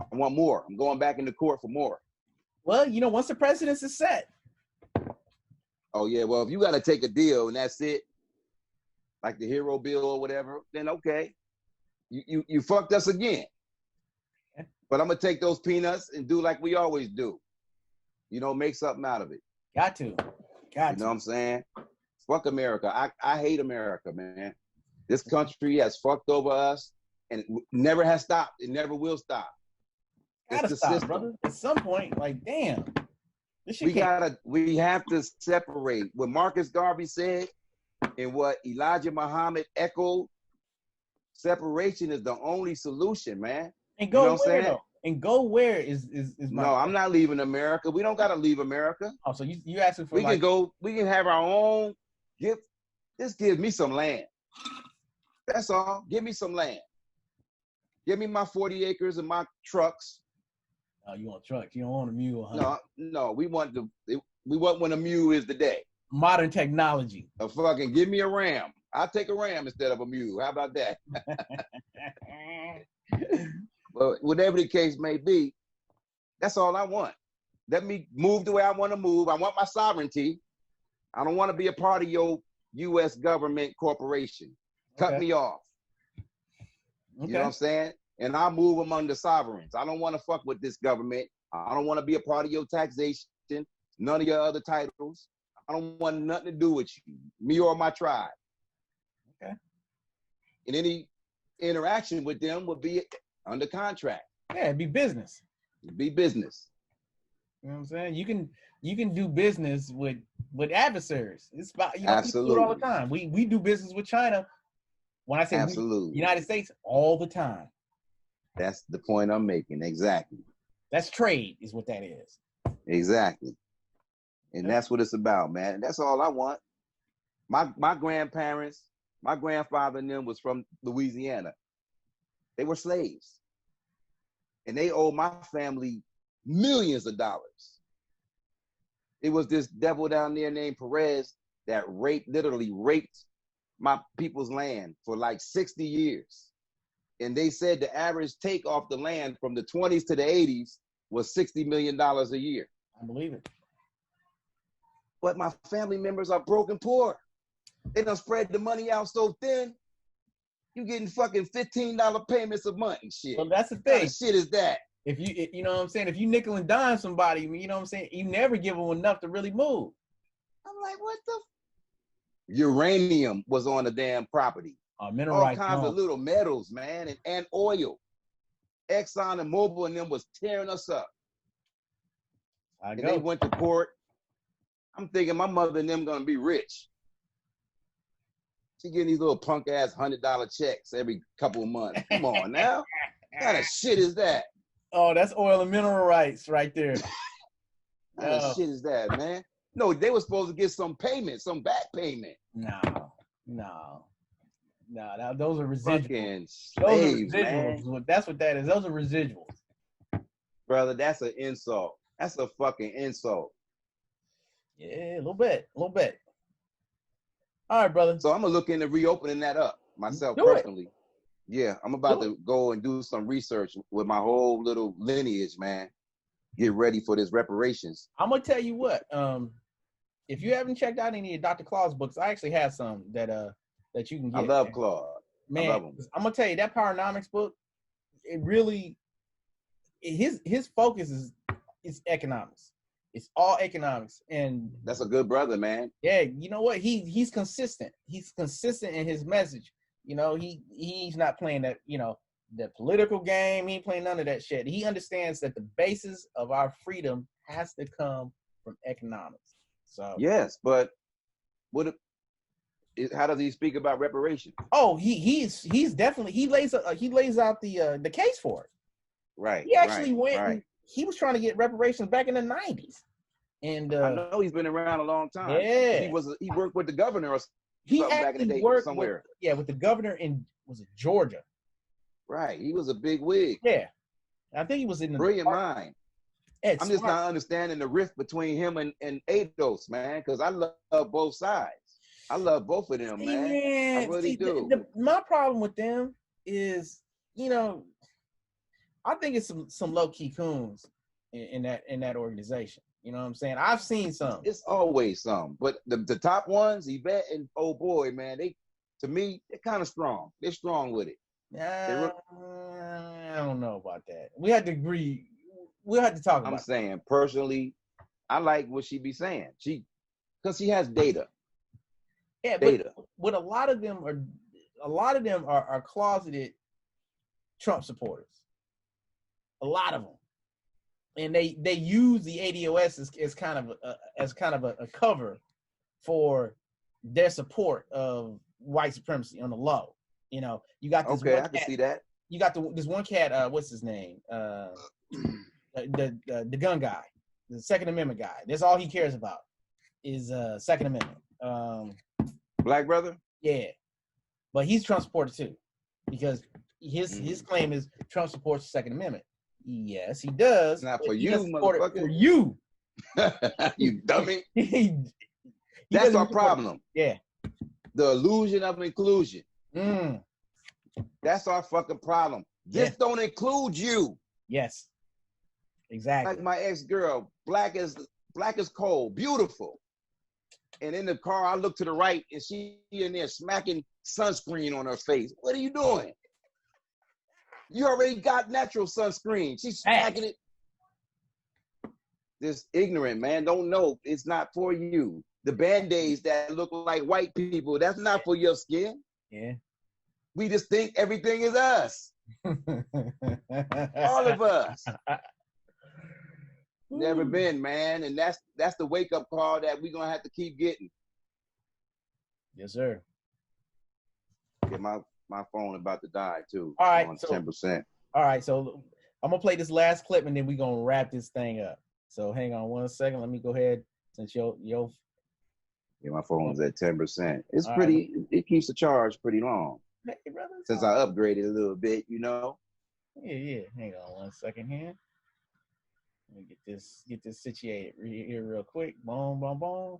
I want more. I'm going back into court for more. Well, you know, once the precedence is set. Oh yeah. Well, if you got to take a deal and that's it, like the hero bill or whatever, then okay. You fucked us again. But I'm gonna take those peanuts and do like we always do. You know, make something out of it. Got to. You know what I'm saying? Fuck America. I hate America, man. This country has fucked over us and never has stopped. It never will stop. Gotta stop, system. Brother. At some point, like, damn. This shit we have to separate what Marcus Garvey said and what Elijah Muhammad echoed. Separation is the only solution, man. And go where though? And go where is my No, I'm not leaving America. We don't gotta leave America. Oh, so you asking for we can have our own gift. Just give me some land. That's all. Give me some land. Give me my 40 acres and my trucks. Oh, you want trucks? You don't want a mule, huh? No. We want when a mule is today. Modern technology. Fucking give me a ram. I'll take a ram instead of a mule. How about that? Well, whatever the case may be, that's all I want. Let me move the way I want to move. I want my sovereignty. I don't want to be a part of your U.S. government corporation. Cut me off. You know what I'm saying? And I'll move among the sovereigns. I don't want to fuck with this government. I don't want to be a part of your taxation, none of your other titles. I don't want nothing to do with you, me or my tribe. Okay. And any interaction with them would be under contract. Yeah, it'd be business. It'd be business. You know what I'm saying? You can do business with adversaries. It's about, you know, absolutely. We do it all the time. We do business with China. When I say absolutely, United States, all the time. That's the point I'm making. Exactly. That's trade, is what that is. Exactly. And that's what it's about, man. And that's all I want. My grandparents, my grandfather and them was from Louisiana. They were slaves. And they owe my family millions of dollars. It was this devil down there named Perez that literally raped my people's land for like 60 years. And they said the average take off the land from the 20s to the 80s was $60 million a year. I believe it. But my family members are broke and poor. They done spread the money out so thin, you getting fucking $15 payments a month and shit. Well, that's the thing. What kind of shit is that? If you know what I'm saying? If you nickel and dime somebody, you know what I'm saying? You never give them enough to really move. I'm like, what the? Uranium was on the damn property. Mineral all kinds of little metals, man, and oil. Exxon and Mobil and them was tearing us up. And they went to court. I'm thinking my mother and them gonna be rich. She getting these little punk ass $100 checks every couple of months. Come on now. What kind of shit is that? Oh, that's oil and mineral rights right there. What kind of shit is that, man? No, they were supposed to get some payment, some back payment. No, those are residuals. Fucking slaves, man. That's what that is. Those are residuals. Brother, that's an insult. That's a fucking insult. Yeah, a little bit. All right, brother. So I'm gonna look into reopening that up myself personally. Yeah, I'm about to go and do some research with my whole little lineage, man. Get ready for this reparations. I'm gonna tell you what. If you haven't checked out any of Dr. Claw's books, I actually have some that that you can get. I love Claude. Man, I love him. I'm gonna tell you that Powernomics book. It really, his focus is economics. It's all economics, and that's a good brother, man. Yeah, you know what? He's consistent. He's consistent in his message. You know, he's not playing that, you know, the political game. He ain't playing none of that shit. He understands that the basis of our freedom has to come from economics. So yes, but how does he speak about reparations? Oh, he's definitely he lays out the case for it. Right. He actually went. Right. He was trying to get reparations back in the 90s, and I know he's been around a long time. Yeah, he worked with the governor or he something back in the day somewhere. With the governor in, was it Georgia? Right. He was a big wig. Yeah, I think he was in the brilliant mind. I'm just not understanding the rift between him and Ados, man, because I love both sides. I love both of them, man. I really do. My problem with them is, you know, I think it's some low key coons in that organization. You know what I'm saying? I've seen some. It's always some, but the top ones, Yvette and old boy, man, to me they're kind of strong. They're strong with it. I don't know about that. We had to agree. We had to talk about. I'm saying personally, I like what she be saying. Because she has data. Yeah, but a lot of them are closeted Trump supporters. A lot of them, and they use the ADOS as kind of a cover for their support of white supremacy on the low. You know, you got this. Okay, I can see that. You got this one cat. What's his name? The gun guy, the Second Amendment guy. That's all he cares about is Second Amendment. Black brother? Yeah. But he's Trump supporter too. Because his claim is Trump supports the Second Amendment. Yes, he does. Not for you, motherfucker. For you. You dummy. That's our problem. Yeah. The illusion of inclusion. That's our fucking problem. This don't include you. Yes. Exactly. Like my ex-girl, black as coal, beautiful. And in the car, I look to the right and she in there smacking sunscreen on her face. What are you doing? You already got natural sunscreen. She's smacking it. This ignorant, man, don't know. It's not for you. The Band-Aids that look like white people, that's not for your skin. Yeah. We just think everything is us. All of us. Never been, man. And that's the wake-up call that we're gonna have to keep getting. Yes, sir. Yeah, my phone about to die too. All right, on 10%. All right, so I'm gonna play this last clip and then we're gonna wrap this thing up. So hang on 1 second. Let me go ahead since your yeah, my phone's at 10%. It's all pretty right. It keeps the charge pretty long. Hey, brother, since I upgraded a little bit, you know. Yeah. Hang on 1 second here. Let me get this situated here real quick. Boom, boom, boom.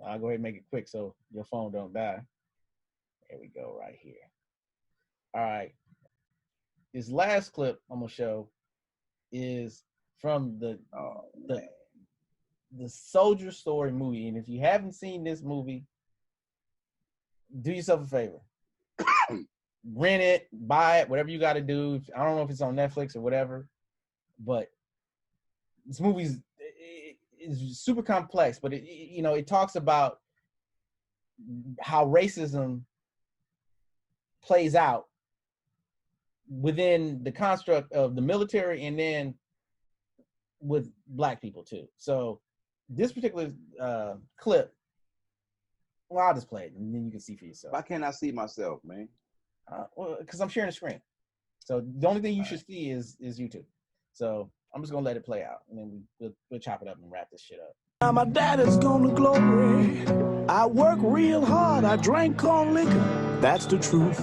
I'll go ahead and make it quick so your phone don't die. There we go, right here. All right. This last clip I'm gonna show is from the Soldier Story movie. And if you haven't seen this movie, do yourself a favor. Rent it, buy it, whatever you got to do. I don't know if it's on Netflix or whatever, but this movie is super complex. But it talks about how racism plays out within the construct of the military and then with black people too. So this particular clip, well, I'll just play it and then you can see for yourself. Why can't I see myself, man? Well, because I'm sharing the screen. So the only thing you should see is YouTube. So I'm just gonna let it play out and then we'll chop it up and wrap this shit up. Now my daddy's gone to glory. I work real hard. I drank corn liquor. That's the truth.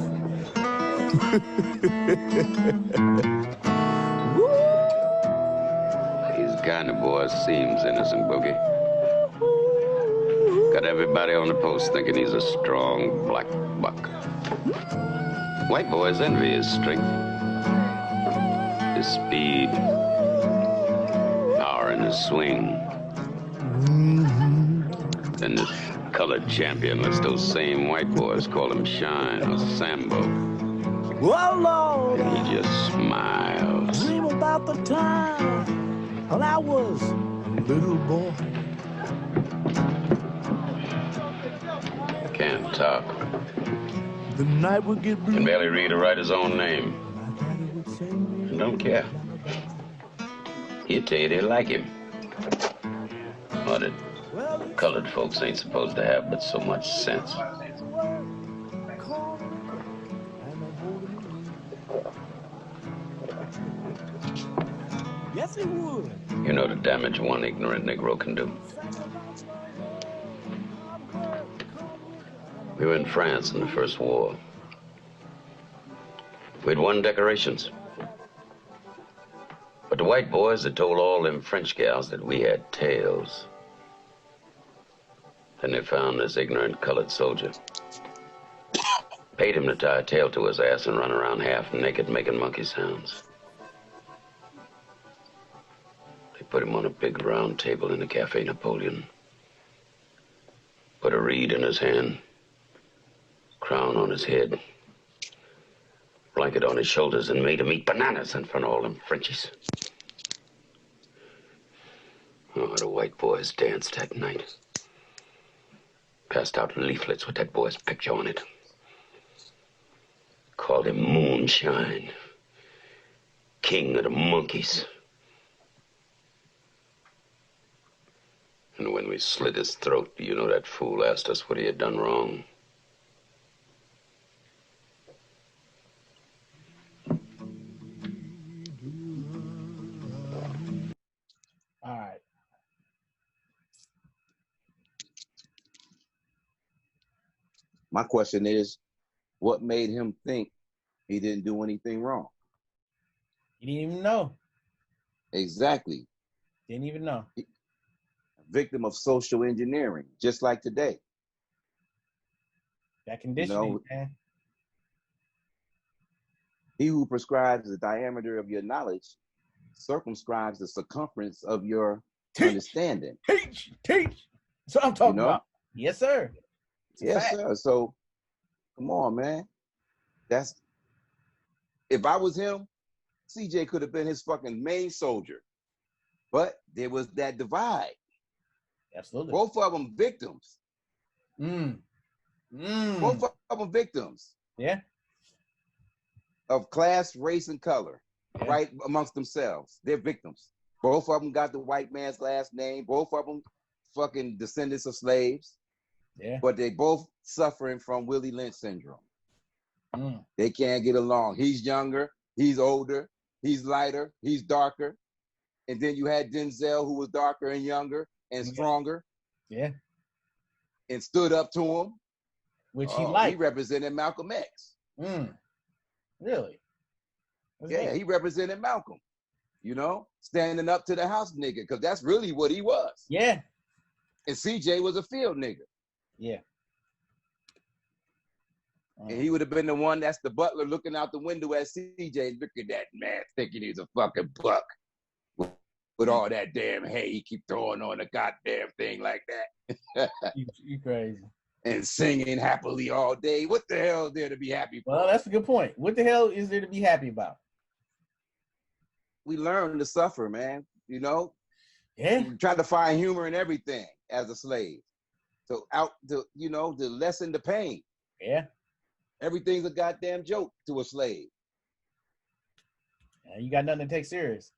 These Ghana boys seems innocent, Boogie. Got everybody on the post thinking he's a strong black buck. White boys envy his strength, his speed, power in his swing. Then this colored champion lets those same white boys call him Shine or Sambo. Whoa, Lord. And he just smiles. Dream about the time when I was a little boy. Can't talk. The night would get blue. Can barely read or write his own name. And don't care. He'll tell you they like him. But it, colored folks ain't supposed to have but so much sense. Yes, it would. You know the damage one ignorant Negro can do. We were in France in the First War. We'd won decorations. But the white boys had told all them French gals that we had tails. Then they found this ignorant colored soldier. Paid him to tie a tail to his ass and run around half naked making monkey sounds. They put him on a big round table in the Cafe Napoleon. Put a reed in his hand. Crown on his head. Blanket on his shoulders and made him eat bananas in front of all them Frenchies. Oh, the white boys danced that night. Passed out leaflets with that boy's picture on it. Called him Moonshine. King of the monkeys. And when we slit his throat, you know that fool asked us what he had done wrong. All right. My question is, what made him think he didn't do anything wrong? He didn't even know. Exactly. Didn't even know. Victim of social engineering, just like today. That conditioning, man. He who prescribes the diameter of your knowledge circumscribes the circumference of your understanding. Teach. That's what I'm talking about. Yes, sir. Yes, sir. So, come on, man. If I was him, CJ could have been his fucking main soldier. But there was that divide. Absolutely. Both of them victims. Both of them victims. Yeah. Of class, race, and color, right amongst themselves. They're victims. Both of them got the white man's last name. Both of them fucking descendants of slaves. Yeah. But they both suffering from Willie Lynch syndrome. They can't get along. He's younger, he's older, he's lighter, he's darker. And then you had Denzel, who was darker and younger and stronger. Yeah. And stood up to him. Which he liked. He represented Malcolm X. Really? Yeah, he represented Malcolm. You know, standing up to the house nigga, because that's really what he was. Yeah. And CJ was a field nigga. Yeah. And he would have been the one that's the butler looking out the window at CJ. Look at that man thinking he's a fucking buck. With all that damn hay, he keep throwing on a goddamn thing like that. You crazy. And singing happily all day. What the hell is there to be happy for? Well, that's a good point. What the hell is there to be happy about? We learn to suffer, man. You know? Yeah. We try to find humor in everything as a slave. So to lessen the pain. Yeah. Everything's a goddamn joke to a slave. You got nothing to take serious.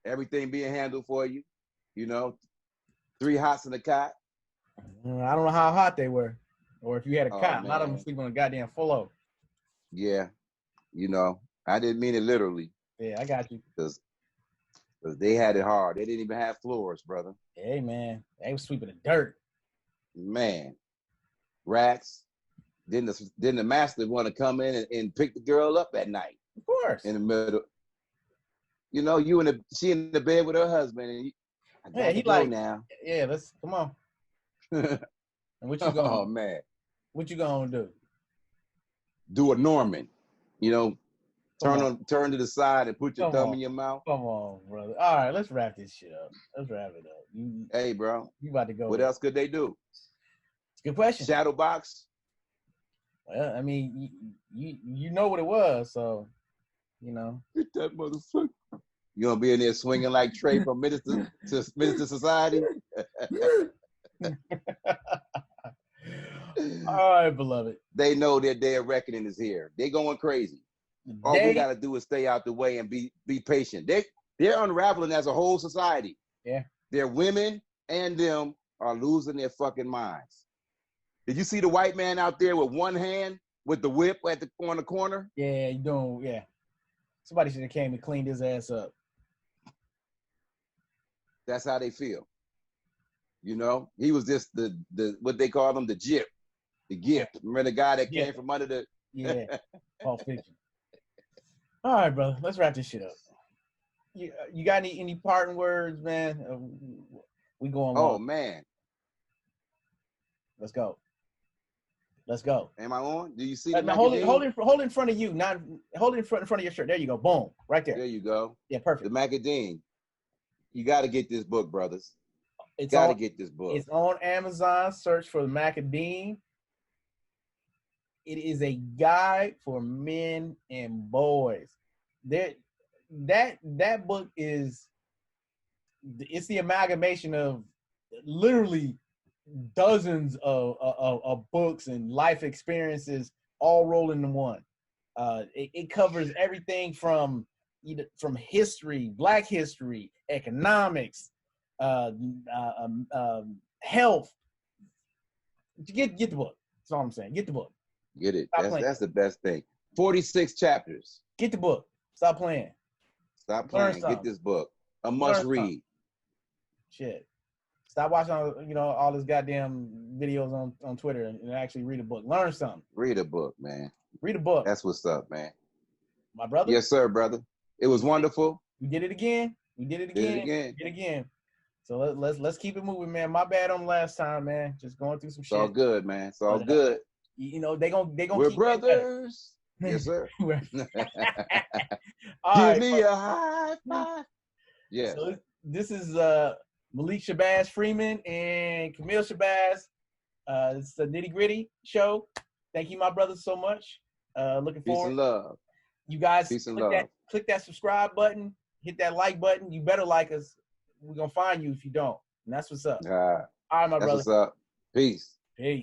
Everything being handled for you. You know, 3 hots in a cot. I don't know how hot they were. Or if you had a cot. A lot of them sleep on a goddamn full. Yeah. You know, I didn't mean it literally. Yeah, I got you. Because they had it hard. They didn't even have floors, brother. Hey, man. They was sweeping the dirt. Man. Rats. Then the master want to come in and pick the girl up at night. Of course. In the middle. You know, she in the bed with her husband. And he like, now. Yeah, let's, come on. And what you gonna? Oh man, what you gonna do? Do a Norman, you know, turn to the side and put your thumb in your mouth. Come on, brother. All right, let's wrap this shit up. Let's wrap it up. Hey, bro, you about to go? What else could they do? Good question. Shadow box. Well, I mean, you know what it was, so you know. Get that motherfucker. You gonna be in there swinging like Trey from Minister to Minister Society? All right, beloved. They know their day of reckoning is here. They're going crazy. All we gotta do is stay out the way and be patient. They're unraveling as a whole society. Yeah. Their women and them are losing their fucking minds. Did you see the white man out there with one hand with the whip on the corner? Yeah, you doing? Yeah. Somebody should have came and cleaned his ass up. That's how they feel. You know, he was just the what they call them, the gyp, the gift. Remember the guy that came from under the Pulp Fiction. All right, brother. Let's wrap this shit up. You got any parting words, man? We going long. Oh man. Let's go. Let's go. Am I on? Do you see? Hold it in front of you. Not hold it in front of your shirt. There you go. Boom. Right there. There you go. Yeah, perfect. The Macadine. You got to get this book, brothers. Get this book. It's on Amazon. Search for the Macadine. It is a guide for men and boys. That book it's the amalgamation of literally dozens of books and life experiences all rolled into one. It covers everything from history, Black history, economics, health. Get the book. That's all I'm saying. Get the book. Get it. That's the best thing. 46 chapters. Get the book. Stop playing. Stop playing. Get this book. A must read. Shit. Stop watching all this goddamn videos on Twitter and actually read a book. Learn something. Read a book, man. Read a book. That's what's up, man. My brother? Yes, sir, brother. It was wonderful. We did it again. Did it again. So let's keep it moving, man. My bad on last time, man. Just going through some shit. It's all good, man. It's all good. They gonna We're keep brothers. Yes, sir. Give me a high five. Yeah. So this is Malik Shabazz Freeman and Camille Shabazz. It's the Nitty Gritty show. Thank you, my brothers, so much. Looking forward. Peace and love. You guys click that subscribe button, hit that like button. You better like us. We're gonna find you if you don't. And that's what's up. All right, my brother. That's what's up. Peace. Peace.